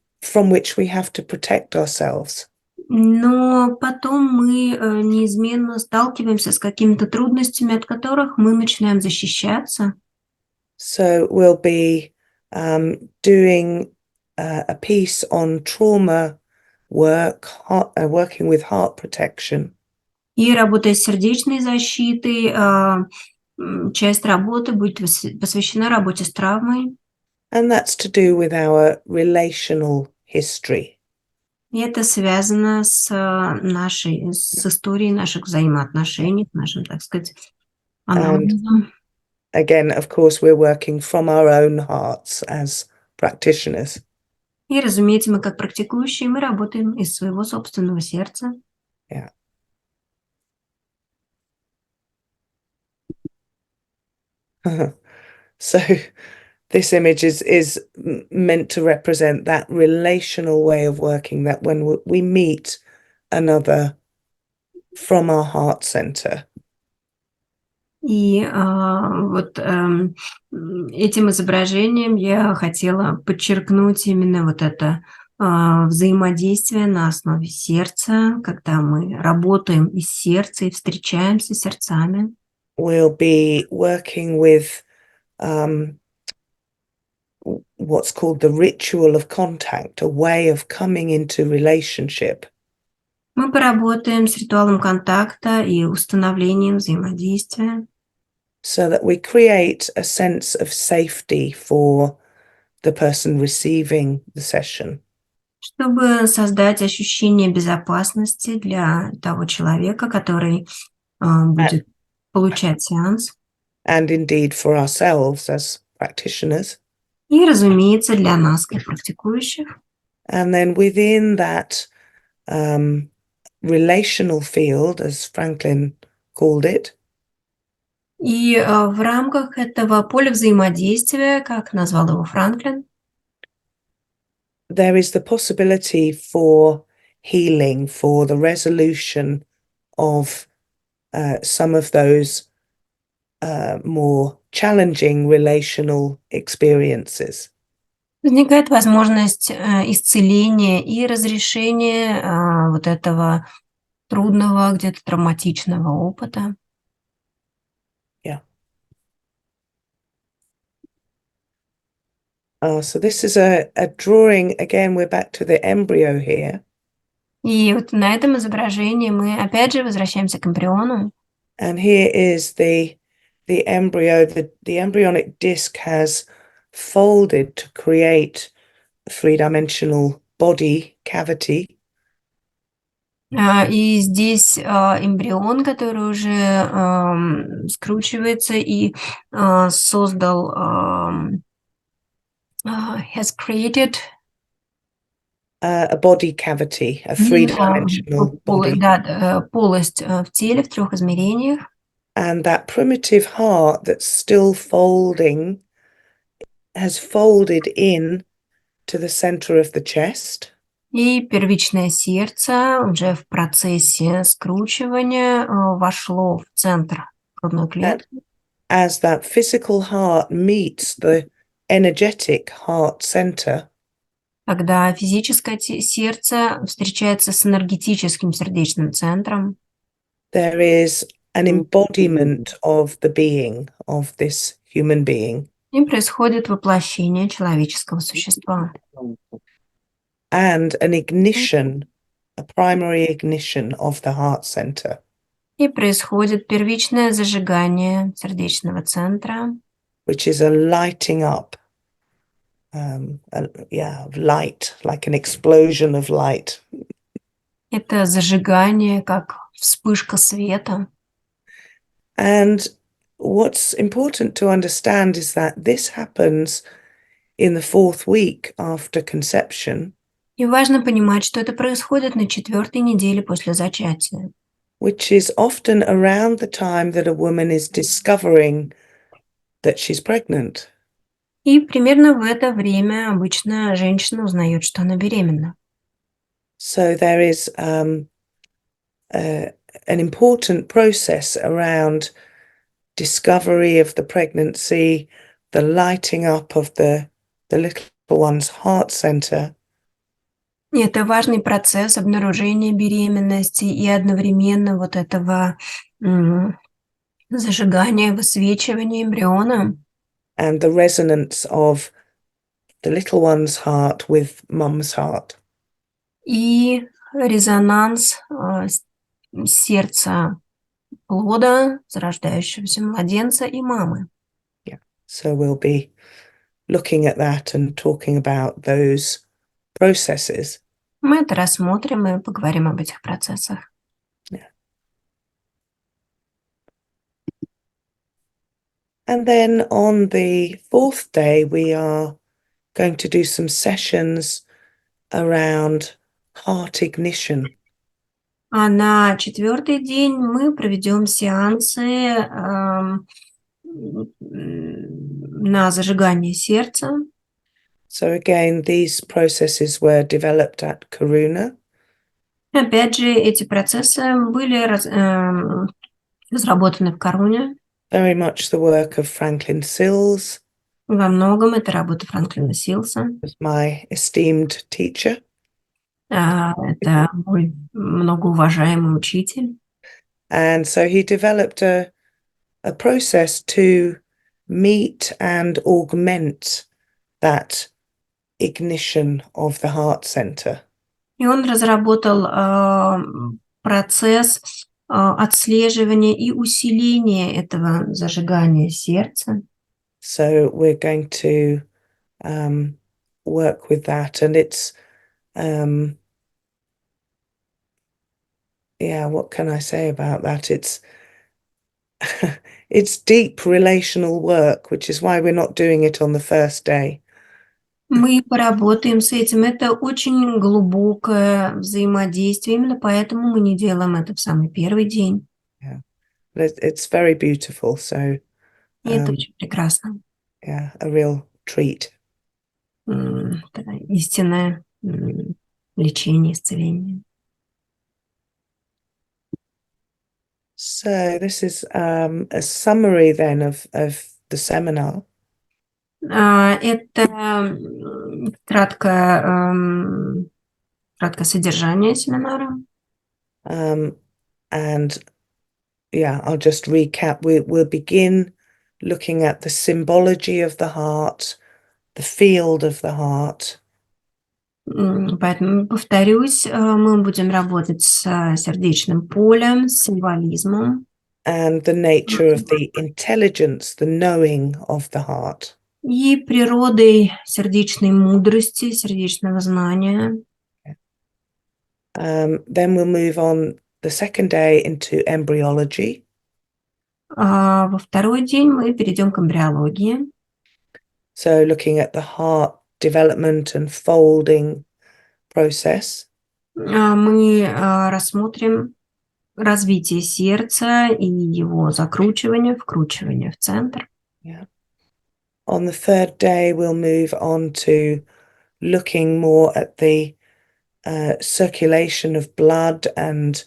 which we have to protect ourselves. но потом мы неизменно сталкиваемся с какими-то трудностями, от которых мы начинаем защищаться. So we'll be doing a piece on trauma work, working with heart protection. И работая с сердечной защитой, часть работы будет посвящена работе с травмой. And that's to do with our relational history. И это связано с историей наших взаимоотношений, нашим, так сказать, анализом. Again, of course, we're working from our own hearts as practitioners. И, разумеется, мы как практикующие, мы работаем из своего собственного сердца. Yeah. So this image is meant to represent that relational way of working, that when we meet another from our heart center. И вот этим изображением я хотела подчеркнуть именно вот это взаимодействие на основе сердца, когда мы работаем из сердца и встречаемся сердцами. We'll be working with what's called the ritual of contact, a way of coming into relationship. Мы поработаем с ритуалом контакта и установлением взаимодействия. So that we create a sense of safety for the person receiving the session. чтобы создать ощущение безопасности для того человека, который будет получать сеанс. and indeed for ourselves as practitioners. И, разумеется, для нас, как практикующих. And then within that relational field, as Franklin called it, И в рамках этого поля взаимодействия, как назвал его Франклин, there is the possibility for healing, for the resolution of some of those more challenging relational experiences. возникает возможность исцеления и разрешения вот этого трудного, где-то травматичного опыта. So this is a drawing, again, we're back to the embryo here. И вот на этом изображении мы опять же возвращаемся к эмбриону. And here is the embryo, the embryonic disc has folded to create a three-dimensional body cavity. И здесь эмбрион, который уже скручивается и создал has created a body cavity, a three-dimensional body. Да, полость в теле в 3 измерениях. And that primitive heart that's still folding has folded in to the center of the chest. И первичное сердце уже в процессе скручивания вошло в центр грудной клетки. As that physical heart meets the energetic heart center, Когда физическое сердце встречается с энергетическим сердечным центром, there is an embodiment of the being, of this human being. и происходит воплощение человеческого существа. And an ignition, a primary ignition of the heart center. И происходит первичное зажигание сердечного центра, which is a lighting up, light, like an explosion of light. это зажигание, как вспышка света. And what's important to understand is that this happens in the 4th week after conception. И важно понимать, что это происходит на 4-й неделе после зачатия. Which is often around the time that a woman is discovering that she's pregnant. И примерно в это время обычно женщина узнает, что она беременна. So there is an important process around discovery of the pregnancy, the lighting up of the little one's heart center. И это важный процесс обнаружения беременности и одновременно вот этого зажигания, высвечивания эмбриона. And the resonance of the little one's heart with mum's heart. И резонанс сердца плода, зарождающегося младенца и мамы. Yeah. So we'll be looking at that and talking about those processes. Мы это рассмотрим и поговорим об этих процессах. Yeah. And then on the 4th day, we are going to do some sessions around heart ignition. А на 4-й день мы проведем сеансы на зажигание сердца. So again, these processes were developed at Karuna. Опять же, эти процессы были разработаны в Каруне. Very much the work of Franklin Sills. Во многом это работа Франклина Силса. Was my esteemed teacher. Это мой многоуважаемый учитель. And so he developed a process to meet and augment that ignition of the heart center. И он разработал процесс отслеживания и усиления этого зажигания сердца. So we're going to work with that, and it's Yeah, what can I say about that? It's deep relational work, which is why we're not doing it on the first day. Мы поработаем с этим. Это очень глубокое взаимодействие, именно поэтому мы не делаем это в самый первый день. It's very beautiful, so И это очень прекрасно. yeah, a real treat. Это истинное лечение, исцеление. So this is a summary then of the seminar. Это краткое содержание семинара. And yeah, I'll just recap. We'll begin looking at the symbology of the heart, the field of the heart. Поэтому, повторюсь, мы будем работать с сердечным полем, с символизмом. And the nature of the intelligence, the knowing of the heart. И природой сердечной мудрости, сердечного знания. Then we'll move on the second day into embryology. Во второй день мы перейдем к эмбриологии. So looking at the heart development and folding process. Мы рассмотрим развитие сердца и его закручивание, вкручивание в центр. Yeah. On the third day, we'll move on to looking more at the circulation of blood and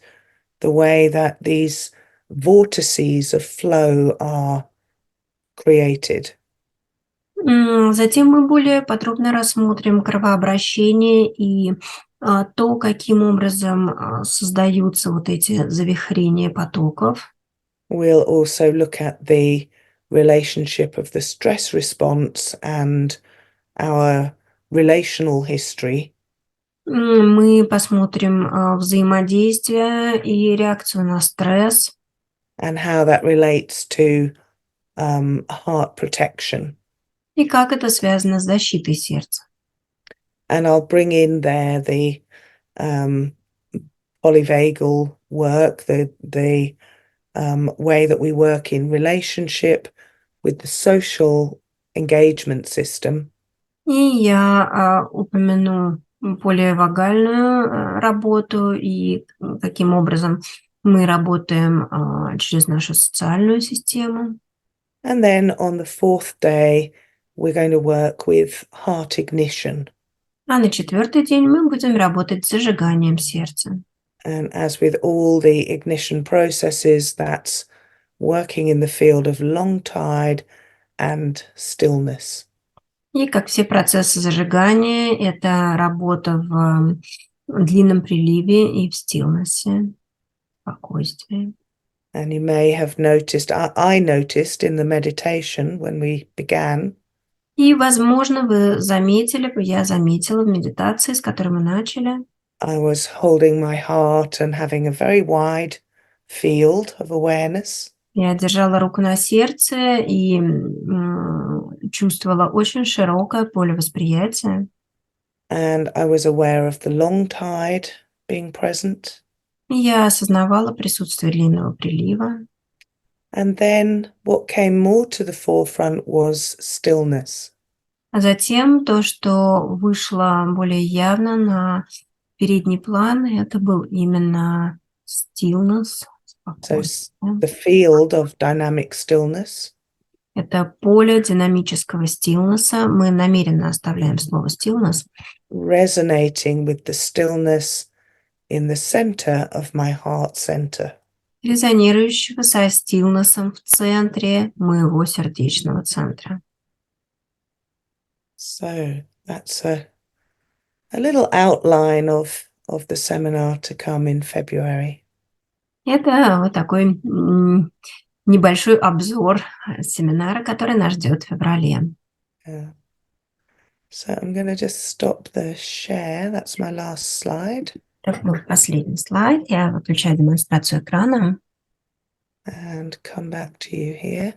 the way that these vortices of flow are created. Затем мы более подробно рассмотрим кровообращение и то, каким образом создаются вот эти завихрения потоков. We'll also look at the relationship of the stress response and our relational history. Мы посмотрим взаимодействие и реакцию на стресс. And how that relates to heart protection. И как это связано с защитой сердца. And I'll bring in there the polyvagal work, the way that we work in relationship with the social engagement system. И я упомяну поливагальную работу и каким образом мы работаем через нашу социальную систему. And then on the fourth day, we're going to work with heart ignition. А на четвертый день мы будем работать с зажиганием сердца. And as with all the ignition processes, that's working in the field of long tide and stillness. И как все процессы зажигания, это работа в длинном приливе и в стиллнессе, спокойствии. And you may have noticed, I noticed in the meditation when we began. И, возможно, вы заметили, я заметила в медитации, с которой мы начали. I was holding my heart and having a very wide field of awareness. Я держала руку на сердце и чувствовала очень широкое поле восприятия. And I was aware of the long tide being present. Я осознавала присутствие длинного прилива. And then what came more to the forefront was stillness. А затем то, что вышло более явно на передний план, это был именно stillness, So the field of dynamic stillness. Это поле динамического стиллнесса. Мы намеренно оставляем слово stillness. Resonating with the stillness in the center of my heart center. Резонирующего со стиллнессом в центре моего сердечного центра. So that's a little outline of the seminar to come in February. Это вот такой небольшой обзор семинара, который нас ждет в феврале. Yeah. So I'm going to just stop the share. That's my last slide. Так, ну, последний слайд. Я выключаю демонстрацию экрана. And come back to you here.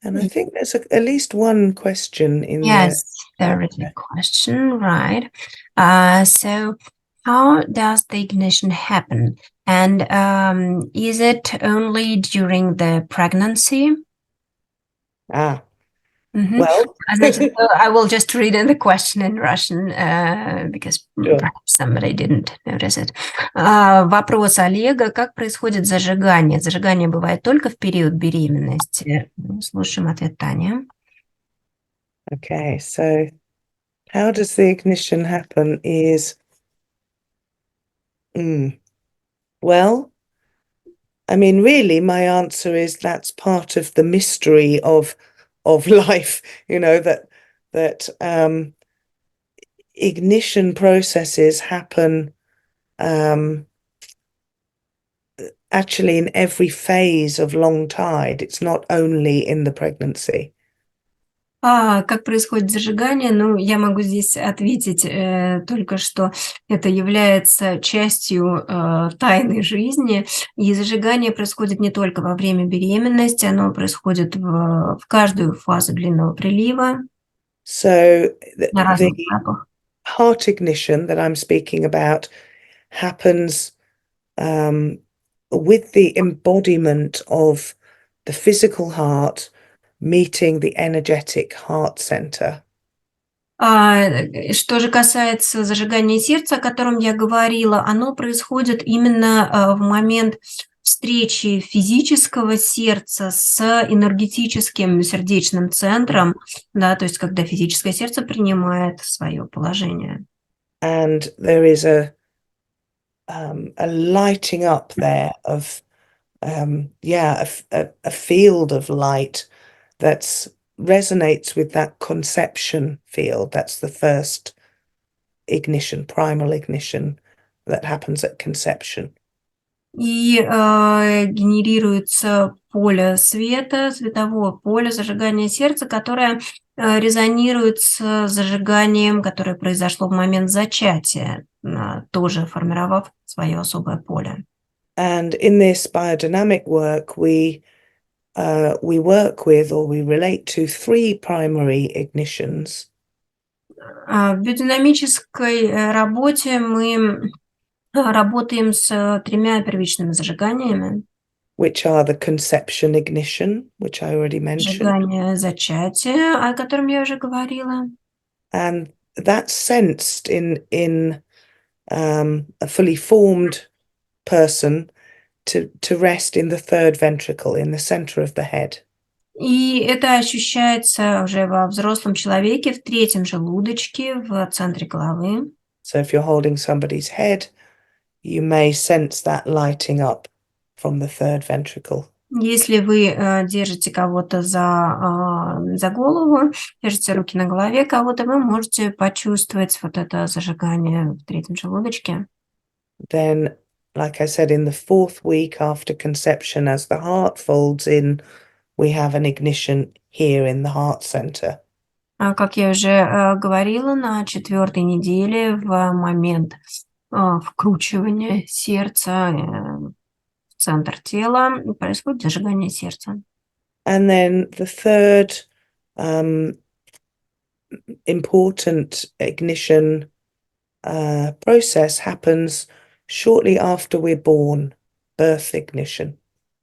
And I think there's at least one question in Yes, there is a question, right? So how does the ignition happen? And is it only during the pregnancy? there. Mhm. Well, Значит, I will just read the question in Russian because Sure. perhaps somebody didn't notice it. Вопрос Олега: как происходит зажигание? Зажигание бывает только в период беременности. Слушаем ответ Тани. okay, so how does the ignition happen is, well, I mean, really, my answer is that's part of the mystery of life, that ignition processes happen actually in every phase of long tide. It's not only in the pregnancy. Как происходит зажигание? Ну, я могу здесь ответить только, что это является частью тайны жизни, и зажигание происходит не только во время беременности, оно происходит в каждую фазу длинного прилива So на разных the этапах. heart ignition that I'm speaking about happens with the embodiment of the physical heart meeting the energetic heart center. Что же касается зажигания сердца, о котором я говорила, оно происходит именно в момент встречи физического сердца с энергетическим сердечным центром, да, то есть когда физическое сердце принимает свое положение. And there is a lighting up there of a field of light that resonates with that conception field. That's the first ignition, primal ignition that happens at conception. И генерируется поле света, световое поле зажигания сердца, которое резонирует с зажиганием, которое произошло в момент зачатия, тоже формировав свое особое поле. And in this biodynamic work, we work with, or we relate to, 3 primary ignitions. В биодинамической работе мы работаем с 3 первичными зажиганиями. Which are the conception ignition, which I already mentioned. Зажигание зачатия, о котором я уже говорила. And that's sensed in a fully formed person to rest in the third ventricle, in the center of the head. И это ощущается уже во взрослом человеке в 3-м желудочке, в центре головы. So if you're holding somebody's head, you may sense that lighting up from the third ventricle. Если вы держите кого-то за голову, держите руки на голове кого-то, вы можете почувствовать вот это зажигание в 3-м желудочке. Then, like I said, in the 4th week after conception, as the heart folds in, we have an ignition here in the heart center. Как я уже говорила, на 4-й неделе в момент вкручивания сердца в центр тела происходит зажигание сердца. And then the third important ignition process happens shortly after we're born, birth ignition.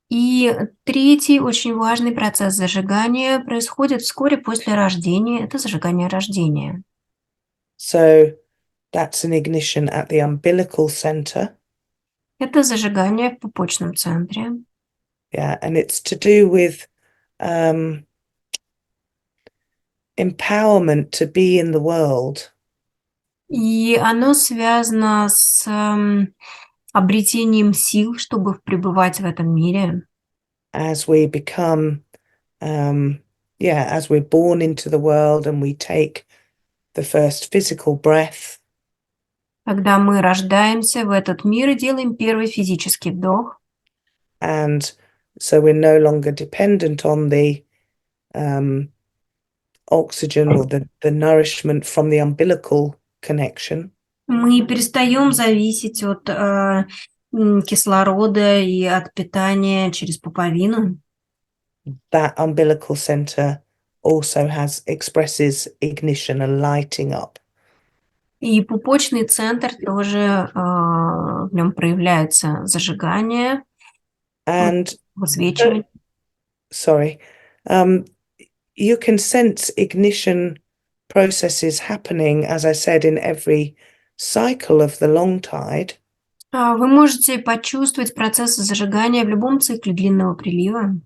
И 3-й очень важный процесс зажигания происходит вскоре после рождения. Это зажигание рождения. So that's an ignition at the umbilical center. Это зажигание в пупочном центре. Yeah, and it's to do with empowerment to be in the world. И оно связано с обретением сил, чтобы пребывать в этом мире. As we become, as we're born into the world and we take the first physical breath. Когда мы рождаемся в этот мир и делаем первый физический вдох. And so we're no longer dependent on the oxygen or the nourishment from the umbilical connection. Мы перестаем зависеть от кислорода и от питания через пуповину. that umbilical center also expresses ignition, a lighting up. И пупочный центр тоже, в нем проявляется зажигание, And высвечивание. You can sense ignition processes happening, as I said, in every cycle of the long tide. Вы можете почувствовать процессы зажигания в любом цикле длинного прилива.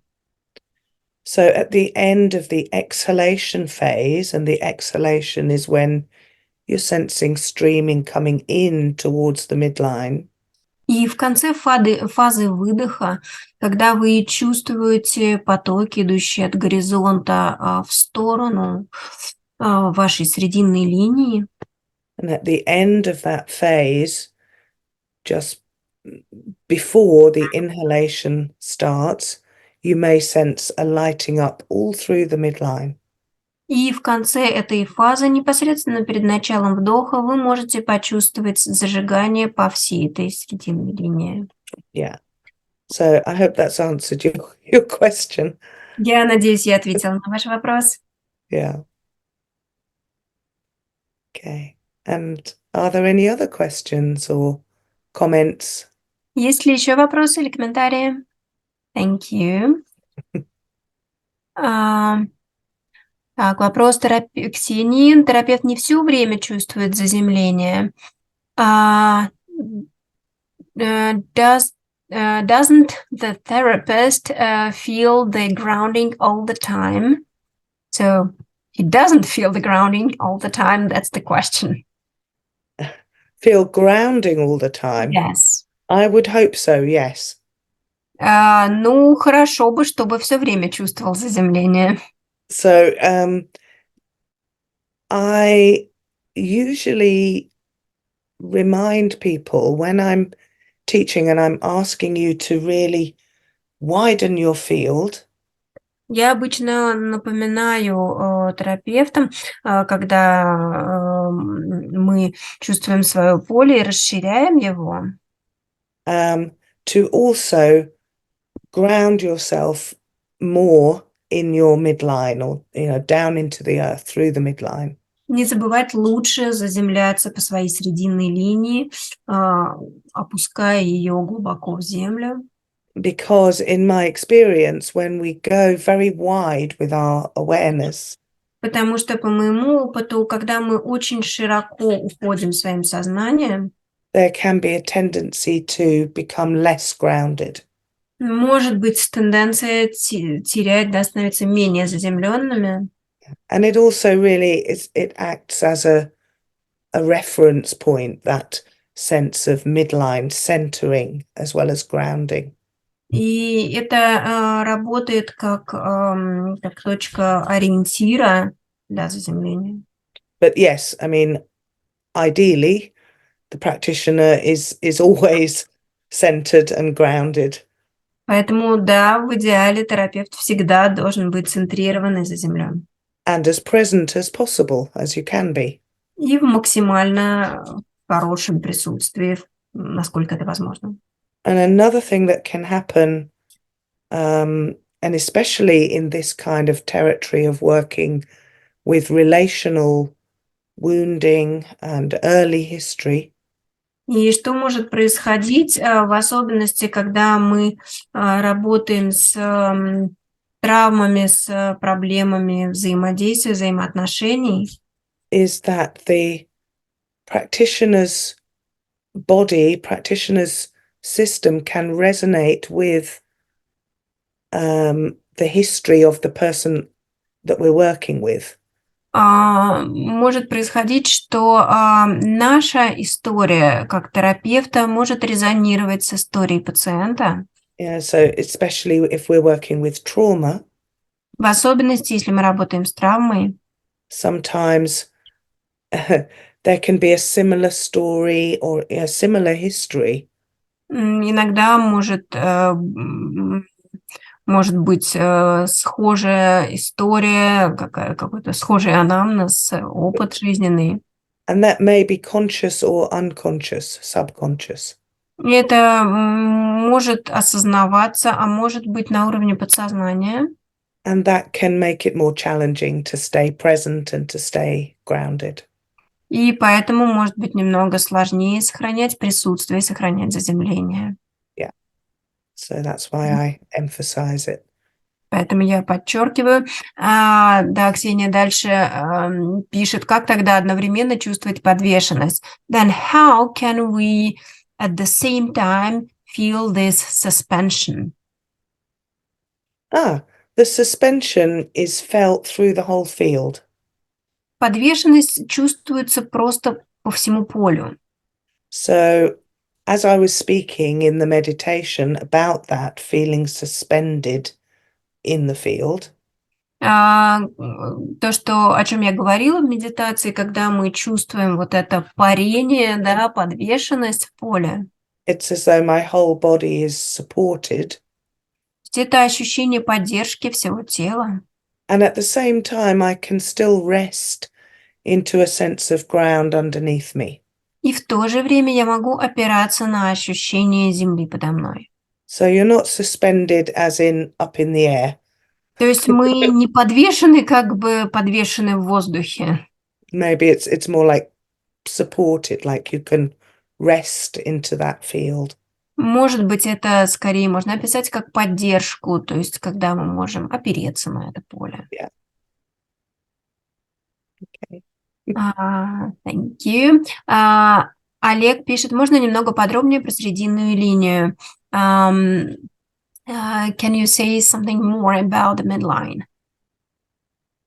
So at the end of the exhalation phase, and the exhalation is when you're sensing streaming coming in towards the midline. И в конце фазы выдоха, когда вы чувствуете потоки, идущие от горизонта в сторону вашей срединной линии. And at the end of that phase, just before the inhalation starts, you may sense a lighting up all through the midline. И в конце этой фазы, непосредственно перед началом вдоха, вы можете почувствовать зажигание по всей этой срединной линии. Yeah. So I hope that's answered your question. Я надеюсь, я ответила на ваш вопрос. Yeah. Okay. And are there any other questions or comments? Есть ли еще вопросы или комментарии? Thank you. Так, вопрос Ксении. Терапевт не все время чувствует заземление. Doesn't the therapist feel the grounding all the time? So he doesn't feel the grounding all the time. That's the question. Feel grounding all the time? Yes. I would hope so, yes. Ну, хорошо бы, чтобы все время чувствовал заземление. So I usually remind people when I'm teaching and I'm asking you to really widen your field. Я обычно напоминаю терапевтам, когда мы чувствуем свое поле и расширяем его, to also ground yourself more in your midline, or down into the earth through the midline. не забывать лучше заземляться по своей срединной линии, опуская ее глубоко в землю. Because in my experience, when we go very wide with our awareness, Потому что по моему опыту, когда мы очень широко уходим своим сознанием, there can be a tendency to become less grounded. может быть тенденция терять, становиться менее заземленными. And it also really it acts as a reference point, that sense of midline centering as well as grounding. И это работает как точка ориентира для заземления. But yes, I mean, ideally, the practitioner is always centered and grounded. Поэтому, да, в идеале терапевт всегда должен быть центрирован и заземлен. And as present as possible, as you can be. И в максимально хорошем присутствии, насколько это возможно. And another thing that can happen, and especially in this kind of territory of working with relational wounding and early history. И что может происходить, в особенности, когда мы работаем с травмами, с проблемами взаимодействия, взаимоотношений, is that the practitioner's body, practitioner's system can resonate with the history of the person that we're working with. Может происходить, что наша история как терапевта может резонировать с историей пациента. Yeah, so especially if we're working with trauma. В особенности, если мы работаем с травмой. Sometimes there can be a similar story or a similar history. Иногда может быть схожая история, какой-то схожий анамнез, опыт жизненный. And that may be conscious or unconscious, subconscious. И это может осознаваться, а может быть на уровне подсознания. And that can make it more challenging to stay present and to stay grounded. И поэтому может быть немного сложнее сохранять присутствие, сохранять заземление. So that's why I emphasize it. Поэтому я подчеркиваю. Да, Ксения дальше пишет, как тогда одновременно чувствовать подвешенность? Then how can we at the same time feel this suspension? The suspension is felt through the whole field. Подвешенность чувствуется просто по всему полю. So as I was speaking in the meditation about that feeling suspended in the field, То, что, о чем я говорила в медитации, когда мы чувствуем вот это парение, да, подвешенность в поле, it's as though my whole body is supported, это ощущение поддержки всего тела. and at the same time I can still rest into a sense of ground underneath me. И в то же время я могу опираться на ощущение земли подо мной. So you're not suspended as in up in the air. То есть мы не подвешены, как бы подвешены в воздухе. Maybe it's more like supported, like you can rest into that field. Может быть, это скорее можно описать как поддержку, то есть когда мы можем опереться на это поле. Okay. Thank you. Олег пишет, можно немного подробнее про срединную линию? Can you say something more about the midline?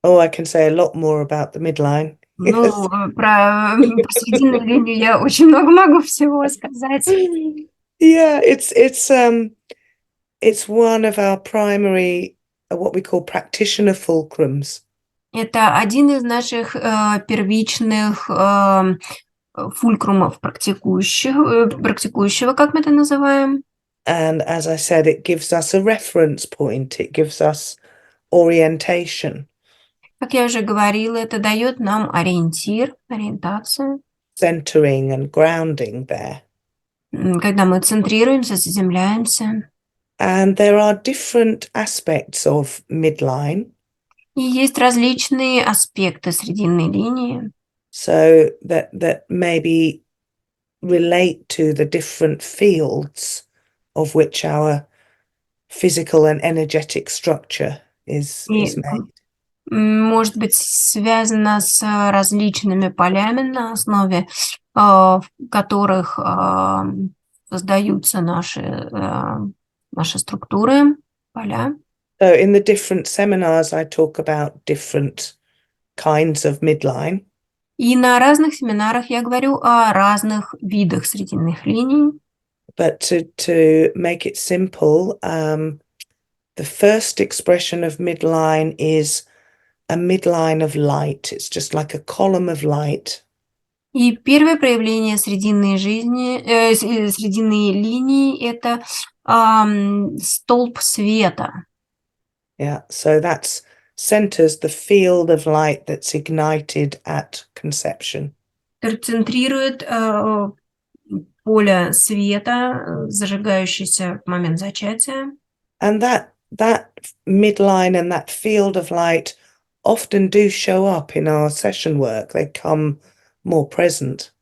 Oh, I can say a lot more about the midline. Ну, про срединную линию я очень много могу всего сказать. Yeah, it's one of our primary, what we call practitioner fulcrums. Это один из наших первичных фулькрумов практикующего, как мы это называем. And as I said, it gives us a reference point. It gives us orientation. Как я уже говорила, это дает нам ориентир, ориентацию. Centering and grounding there. Когда мы центрируемся, заземляемся. And there are different aspects of midline. И есть различные аспекты срединной линии. So that maybe relate to the different fields of which our physical and energetic structure is made. Может быть связано с различными полями, на основе которых создаются наши структуры, поля. So in the different seminars, I talk about different kinds of midline. И на разных семинарах я говорю о разных видах срединных линий. But to make it simple, the first expression of midline is a midline of light. It's just like a column of light. И первое проявление срединной линии – это столб света. Yeah, so that centers the field of light that's ignited at conception. Центрирует поле света, зажигающееся в момент зачатия. And that midline and that field of light often do show up in our session work. They come more present.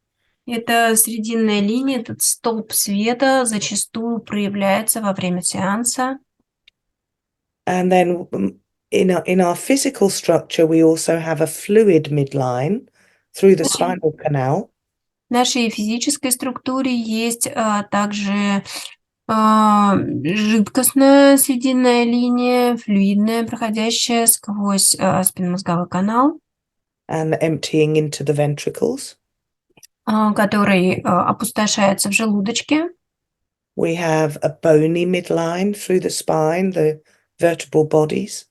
Эта срединная линия, этот столб света зачастую проявляется во время сеанса. And then in our physical structure, we also have a fluid midline through the spinal canal. В нашей физической структуре есть также жидкостная срединная линия, флюидная, проходящая сквозь спинномозговой канал. And emptying into the ventricles. Который опустошается в желудочке. We have a bony midline through the spine, the vertebral bodies.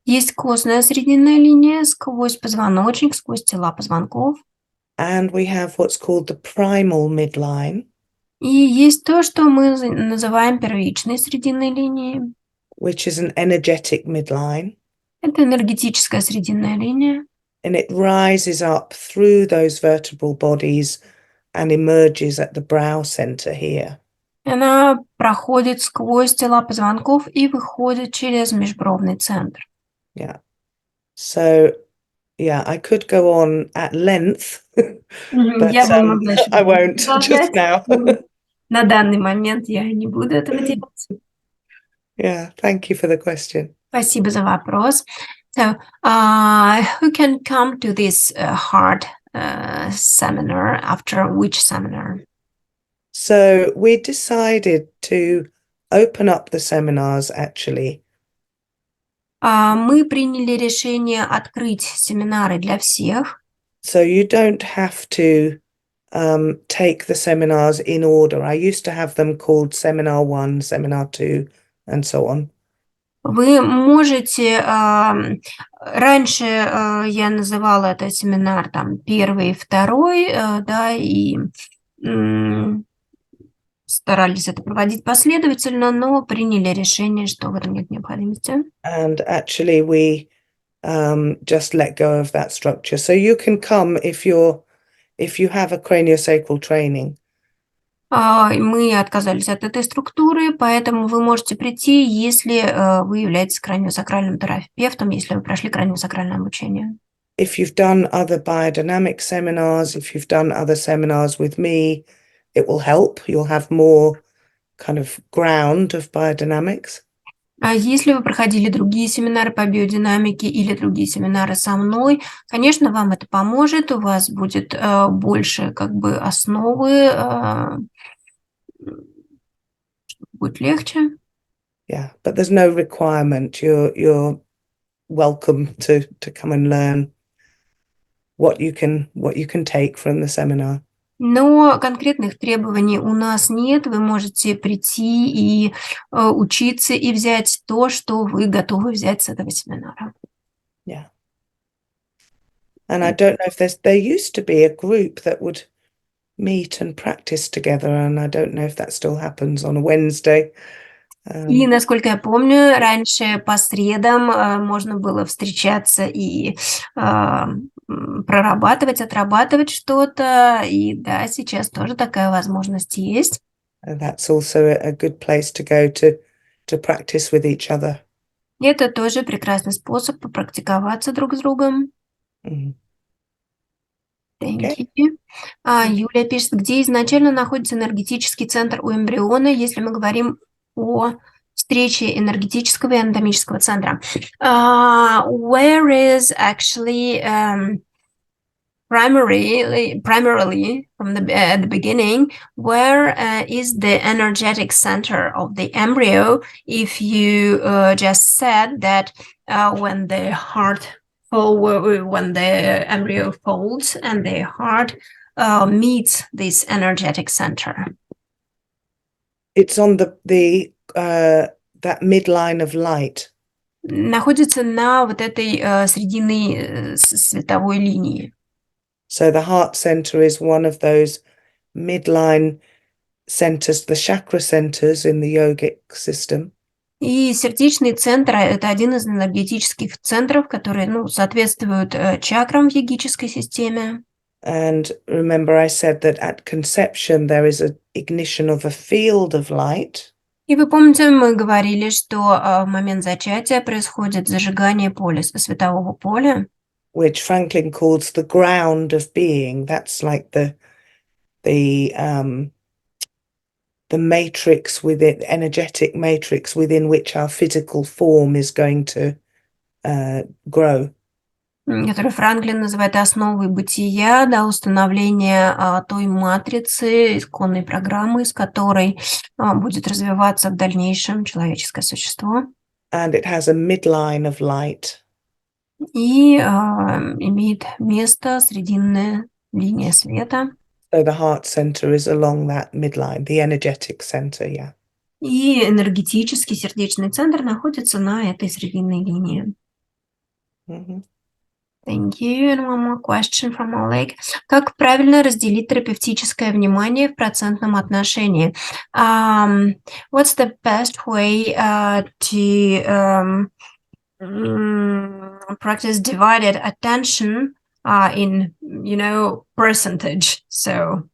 Есть костная срединная линия сквозь позвоночник, сквозь тела позвонков. And we have what's called the primal midline. И есть то, что мы называем первичной срединной линией. Which is an energetic midline. Это энергетическая срединная линия. And it rises up through those vertebral bodies and emerges at the brow center here. Она проходит сквозь тела позвонков и выходит через межбровный центр. Yeah. So, yeah, I could go on at length, but Я бы могла еще I won't just продолжать. now. На данный момент я не буду этого делать. Yeah, thank you for the question. Спасибо за вопрос. So, who can come to this heart seminar after which seminar? So we decided to open up the seminars actually. Мы приняли решение открыть семинары для всех. So you don't have to take the seminars in order. I used to have them called Seminar 1, Seminar 2, and so on. Вы можете... раньше я называла это семинар там 1, 2, да, и старались это проводить последовательно, но приняли решение, что в этом нет необходимости. And actually we just let go of that structure. So you can come if you have a craniosacral training. Мы отказались от этой структуры, поэтому вы можете прийти, если вы являетесь краниосакральным терапевтом, если вы прошли краниосакральное обучение. If you've done other biodynamic seminars, if you've done other seminars with me, it will help. You'll have more kind of ground of biodynamics. Если вы проходили другие семинары по биодинамике или другие семинары со мной, конечно, вам это поможет, у вас будет больше как бы основы, будет легче. Yeah, but there's no requirement. You're welcome to come and learn what you can take from the seminar. Но конкретных требований у нас нет. Вы можете прийти и учиться и взять то, что вы готовы взять с этого семинара. Yeah. And I don't know if there used to be a group that would meet and practice together, and I don't know if that still happens on a Wednesday. И, насколько я помню, раньше по средам можно было встречаться и прорабатывать, отрабатывать что-то. И да, сейчас тоже такая возможность есть. That's also a good place to go to practice with each other. Это тоже прекрасный способ попрактиковаться друг с другом. Thank you. Юлия пишет, где изначально находится энергетический центр у эмбриона, если мы говорим о встрече энергетического и анатомического центра. Where is actually primarily from at the beginning, where is the energetic center of the embryo? If you just said that when the embryo folds and the heart meets this energetic center. It's on that midline of light. Находится на вот этой срединной световой линии. So the heart center is one of those midline centers, the chakra centers in the yogic system. И сердечный центр – это один из энергетических центров, которые соответствуют чакрам в йогической системе. And remember, I said that at conception there is an ignition of a field of light. И вы помните, мы говорили, что в момент зачатия происходит зажигание поля, светового поля. Which Franklin calls the ground of being. That's like the matrix within, energetic matrix within which our physical form is going to grow. Который Франклин называет основой бытия, да, установление той матрицы, исконной программы, из которой будет развиваться в дальнейшем человеческое существо. And it has a midline of light. И имеет место срединная линия света. So the heart center is along that midline, the energetic center, yeah. И энергетический сердечный центр находится на этой срединной линии. Thank you. And one more question from Oleg. Как правильно разделить терапевтическое внимание в процентном отношении? What's the best way to practice divided attention in, percentage? So,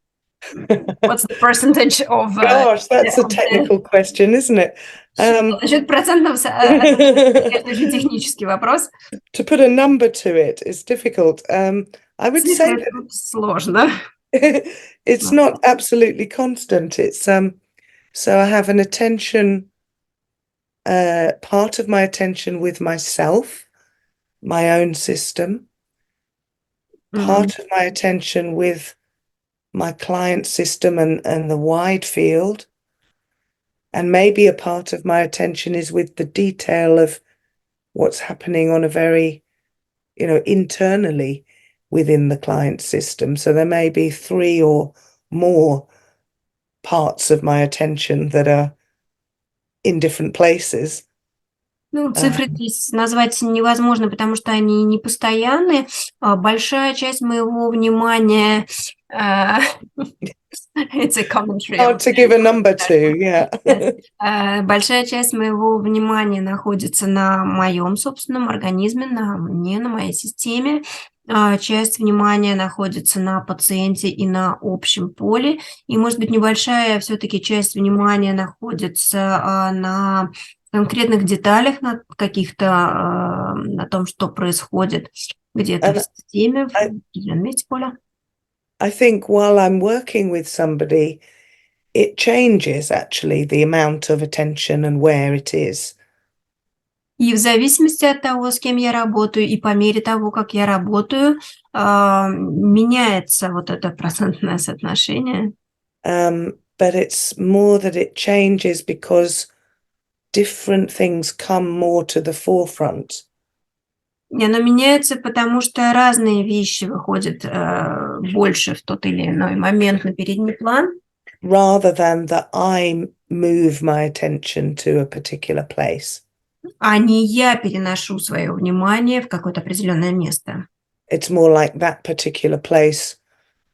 what's the percentage of... Gosh, that's a technical question, isn't it? Насчет процентов, конечно, очень технический вопрос. To put a number to it is difficult. I would say Цифры тут сложно. it's not absolutely constant. It's so I have an attention, part of my attention with myself, my own system, part of my attention with my client system and the wide field, and maybe a part of my attention is with the detail of what's happening on a very, internally within the client system. So there may be 3 or more parts of my attention that are in different places. Ну, цифры здесь назвать невозможно, потому что они не постоянные. Большая часть моего внимания it's a commentary. Hard to give a number to, yeah. Большая часть моего внимания находится на моем собственном организме, на мне, на моей системе. Часть внимания находится на пациенте и на общем поле. И, может быть, небольшая все-таки часть внимания находится на конкретных деталях, на каких-то, на том, что происходит где-то в системе, в определенном месте поля. I think while I'm working with somebody, it changes actually the amount of attention and where it is. И в зависимости от того, с кем я работаю, и по мере того, как я работаю, меняется вот это процентное соотношение. But it's more that it changes because different things come more to the forefront. И оно меняется, потому что разные вещи выходят больше в тот или иной момент на передний план. Rather than that I move my attention to a particular place. А не я переношу свое внимание в какое-то определенное место. It's more like that particular place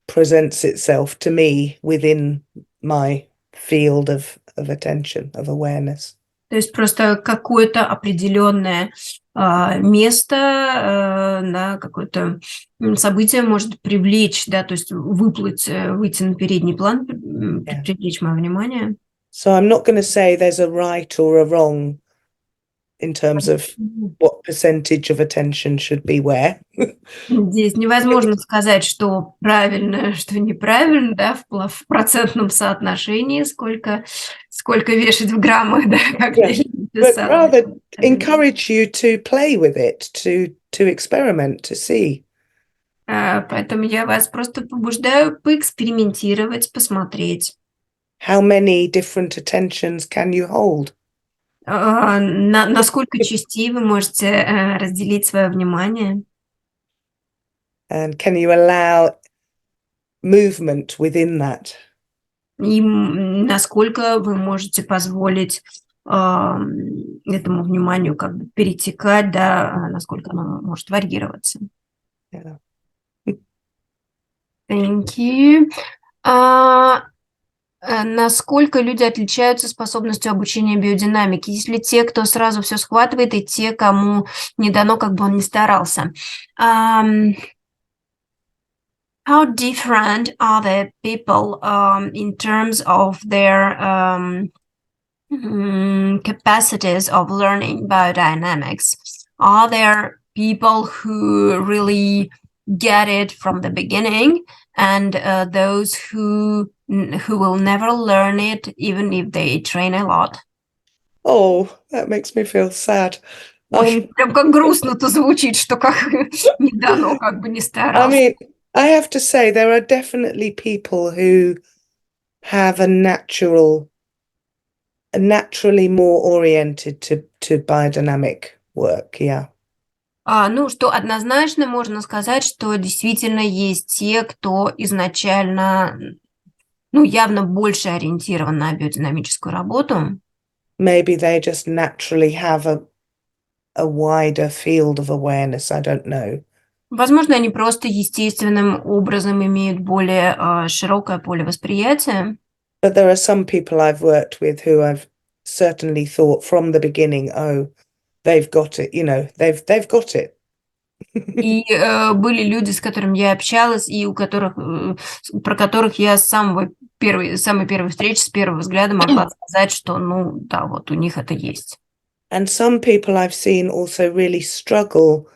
presents itself to me within my field of attention, of awareness. То есть просто какое-то определенное место, да, какое-то событие может привлечь, да, то есть выйти на передний план, привлечь мое внимание. So I'm not going to say there's a right or a wrong in terms of what percentage of attention should be where. Здесь невозможно сказать, что правильно, что неправильно, да, в процентном соотношении, сколько вешать в граммах, да, как But rather encourage you to play with it, to experiment, to see. Поэтому я вас просто побуждаю поэкспериментировать, посмотреть. How many different attentions can you hold? На сколько частей вы можете разделить свое внимание? And can you allow movement within that? И насколько вы можете позволить этому вниманию как бы перетекать, да, насколько оно может варьироваться. Yeah. Thank you. Насколько люди отличаются способностью обучения биодинамики? Есть ли те, кто сразу все схватывает, и те, кому не дано, как бы он ни старался? How different are the people in terms of their capacities of learning biodynamics? Are there people who really get it from the beginning, and those who will never learn it, even if they train a lot? Oh, that makes me feel sad. Прям как грустно-то звучит, что как не дано, как бы не старался. I mean, I have to say there are definitely people who have a naturally more oriented to biodynamic work, yeah. Ну, что однозначно можно сказать, что действительно есть те, кто изначально, ну, явно больше ориентирован на биодинамическую работу. Maybe they just naturally have a wider field of awareness, I don't know. Возможно, они просто естественным образом имеют более широкое поле восприятия. But there are some people I've worked with who I've certainly thought from the beginning, oh, they've got it, they've got it. И были люди, с которыми я общалась, и у которых, про которых я с самой первой встречи, с первого взгляда могла сказать, что, ну, да, вот у них это есть. And some people I've seen also really struggle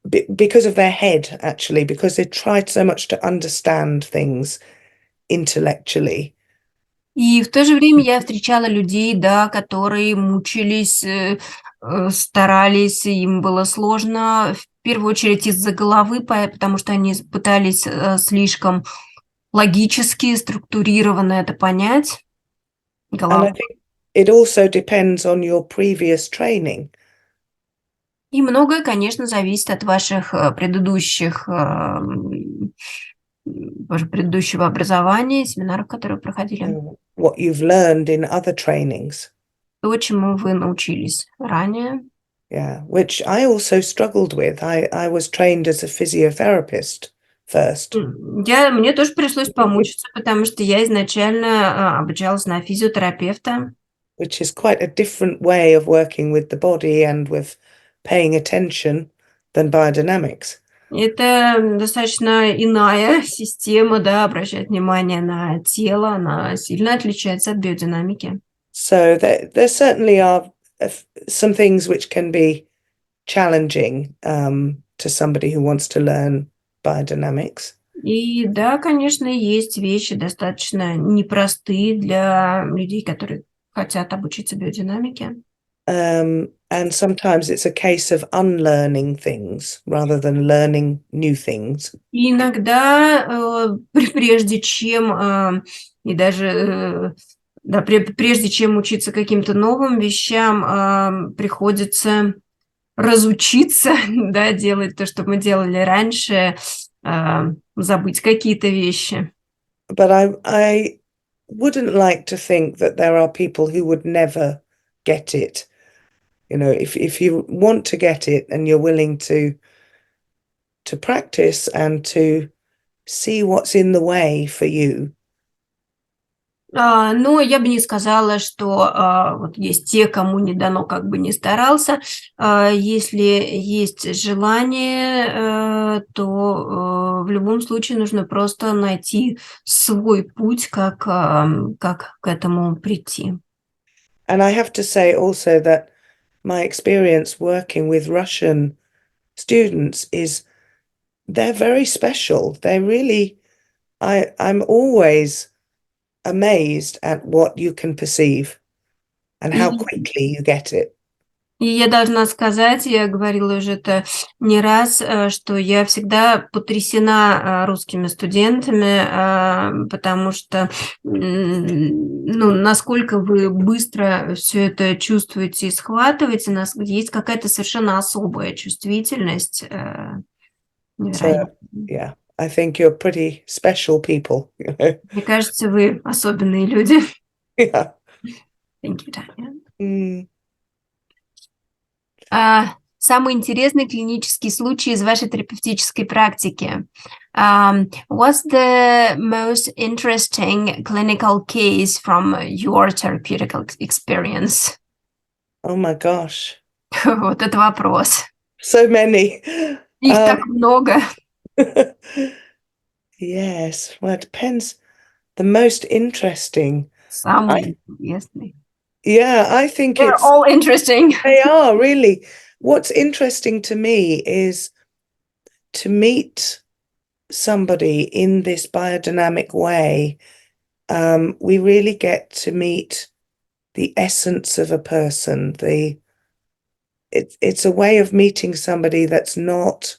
because of their head, actually, because they tried so much to understand things intellectually. И в то же время я встречала людей, да, которые мучились, старались, им было сложно, в первую очередь из-за головы, потому что они пытались слишком логически, структурированно это понять. And Головой. I think it also depends on your previous training. И многое, конечно, зависит от ваших предыдущего образования, семинаров, которые вы проходили. What you've learned in other trainings. То, чему вы научились ранее. Yeah, which I also struggled with. I was trained as a physiotherapist first. Мне тоже пришлось помучиться, потому что я изначально обучалась на физиотерапевта. Which is quite a different way of working with the body and with paying attention than biodynamics. Это достаточно иная система, да, обращать внимание на тело, она сильно отличается от биодинамики. So there certainly are some things which can be challenging to somebody who wants to learn biodynamics. И да, конечно, есть вещи достаточно непростые для людей, которые хотят обучиться биодинамике. And sometimes it's a case of unlearning things rather than learning new things. И иногда, прежде чем, и даже, да, прежде чем учиться каким-то новым вещам, приходится разучиться, да, делать то, что мы делали раньше, забыть какие-то вещи. But I wouldn't like to think that there are people who would never get it. You know, if you want to get it and you're willing to practice and to see what's in the way for you. Но я бы не сказала, что вот есть те, кому не дано, как бы не старался. Если есть желание, то в любом случае нужно просто найти свой путь, как к этому прийти. And I have to say also that my experience working with Russian students is they're very special. They're really, I'm always amazed at what you can perceive and how quickly you get it. И я должна сказать, я говорила уже это не раз, что я всегда потрясена русскими студентами, потому что, ну, насколько вы быстро все это чувствуете и схватываете, у нас есть какая-то совершенно особая чувствительность. So, yeah, I think you're pretty special people. Мне кажется, вы особенные люди. Yeah. Thank you, Tanya. Mm. Самый интересный клинический случай из вашей терапевтической практики. What's the most interesting clinical case from your therapeutic experience? Oh my gosh. Вот это вопрос. So many. Их так много. Yes, well, it depends. The most interesting. Самый интересный. Yeah, I think They're it's all interesting. they are really. What's interesting to me is to meet somebody in this biodynamic way. We really get to meet the essence of a person. It's a way of meeting somebody that's not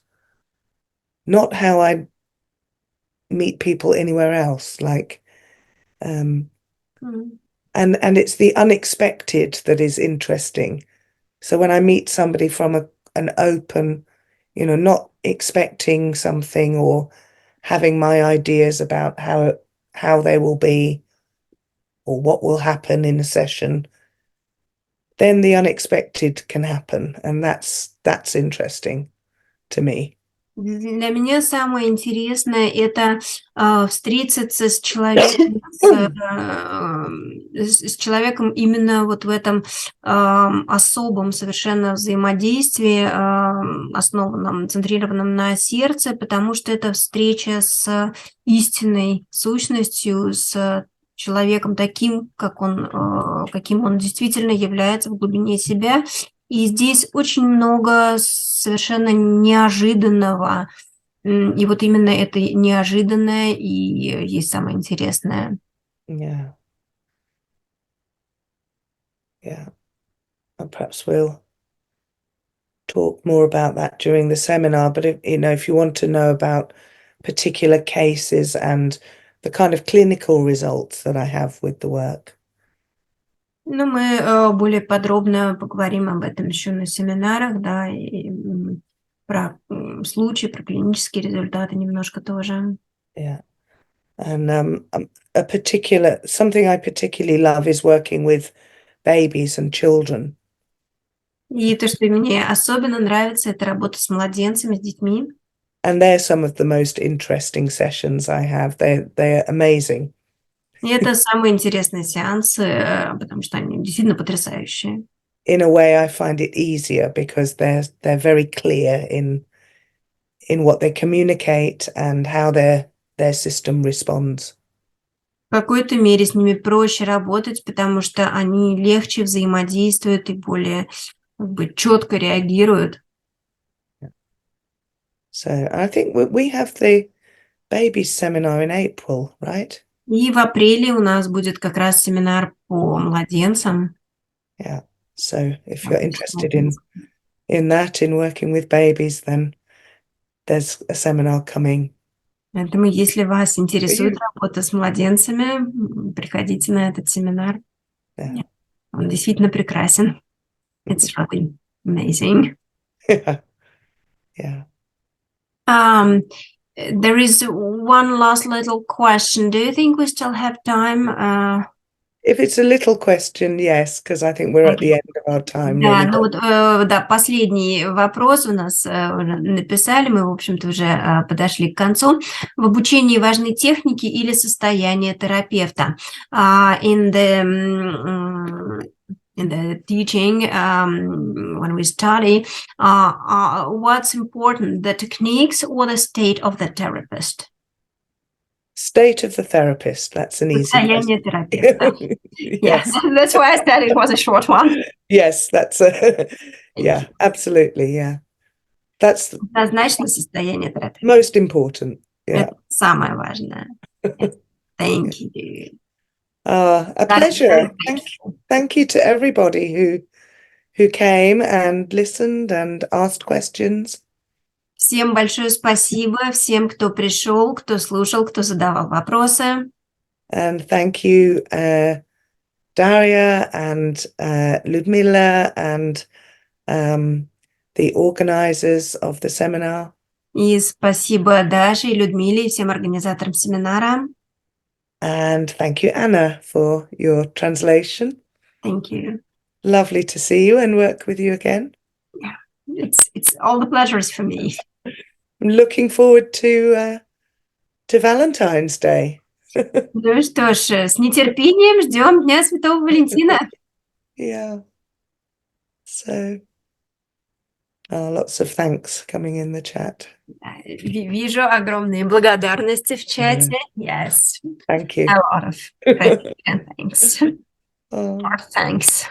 how I meet people anywhere else. Like, and it's the unexpected that is interesting. So when I meet somebody from an open, you know, not expecting something or having my ideas about how they will be or what will happen in a session, then the unexpected can happen, and that's interesting to me. Для меня самое интересное это встретиться с человеком, с человеком именно вот в этом особом совершенно взаимодействии, основанном, центрированном на сердце, потому что это встреча с истинной сущностью, с человеком таким, каким он действительно является в глубине себя. И здесь очень много совершенно неожиданного. И вот именно это неожиданное и есть самое интересное. Yeah. Yeah. And perhaps we'll talk more about that during the seminar. But if you want to know about particular cases and the kind of clinical results that I have with the work. Ну, мы более подробно поговорим об этом еще на семинарах, да, и про случаи, про клинические результаты немножко тоже. Yeah. And something I particularly love is working with babies and children. И то, что мне особенно нравится, это работа с младенцами, с детьми. And they're some of the most interesting sessions I have. They're amazing. И это самые интересные сеансы, потому что они действительно потрясающие. In a way, I find it easier because they're very clear in what they communicate and how their system responds. В какой-то мере с ними проще работать, потому что они легче взаимодействуют и более четко реагируют. So I think we have the babies seminar in April, right? И в апреле у нас будет как раз семинар по младенцам. Yeah. So if you're interested in that, in working with babies, then there's a seminar coming. Поэтому, если вас интересует работа с младенцами, приходите на этот семинар. Yeah. Он действительно прекрасен. It's really amazing. Yeah. Yeah. There is one last little question. Do you think we still have time? If it's a little question, yes, because I think we're at the end of our time. Да, Nearly. ну вот, да, последний вопрос у нас уже написали, мы, в общем-то, уже подошли к концу. В обучении важны техники или состояние терапевта? In the teaching, when we study, what's important, the techniques or the state of the therapist? State of the therapist. That's an easy Состояние терапевта. Yes. That's why I said it was a short one. Yes, that's yeah, absolutely, yeah. That's Однозначно состояние терапевта. most important. Yeah. Это самое важное. Thank you. A pleasure. Thank you to everybody who came and listened and asked questions. Всем большое спасибо, всем, кто пришел, кто слушал, кто задавал вопросы. And thank you, Daria and Ludmila and the organizers of the seminar. И спасибо Даше и Людмиле и всем организаторам семинара. And thank you, Anna, for your translation. Thank you. Lovely to see you and work with you again. Yeah, it's all the pleasures for me. I'm looking forward to Valentine's Day. Ну что ж, с нетерпением ждем Дня Святого Валентина. Yeah. So, lots of thanks coming in the chat. Вижу огромные благодарности в чате. Yes. Thank you. A lot of thanks. Heart thanks.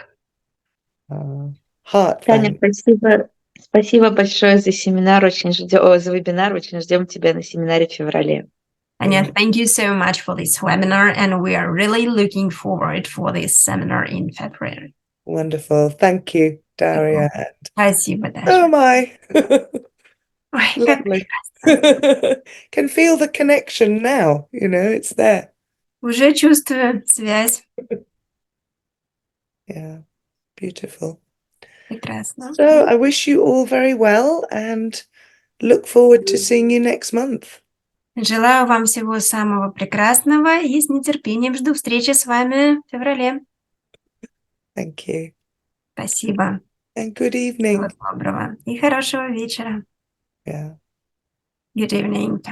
Heart Таня, thanks. спасибо большое за семинар, за вебинар, очень ждем тебя на семинаре в феврале. Anya, thank you so much for this webinar, and we are really looking forward for this seminar in February. Wonderful. Thank you, Daria. Спасибо, Даша. Oh my. Ой, Lovely. Can feel the connection now, it's there. уже чувствую связь. Yeah, beautiful. Прекрасно. So I wish you all very well and look forward to seeing you next month. Желаю вам всего самого прекрасного и с нетерпением жду встречи с вами в феврале. Thank you. Спасибо. And good evening. Всего доброго и хорошего вечера. Yeah. Good evening.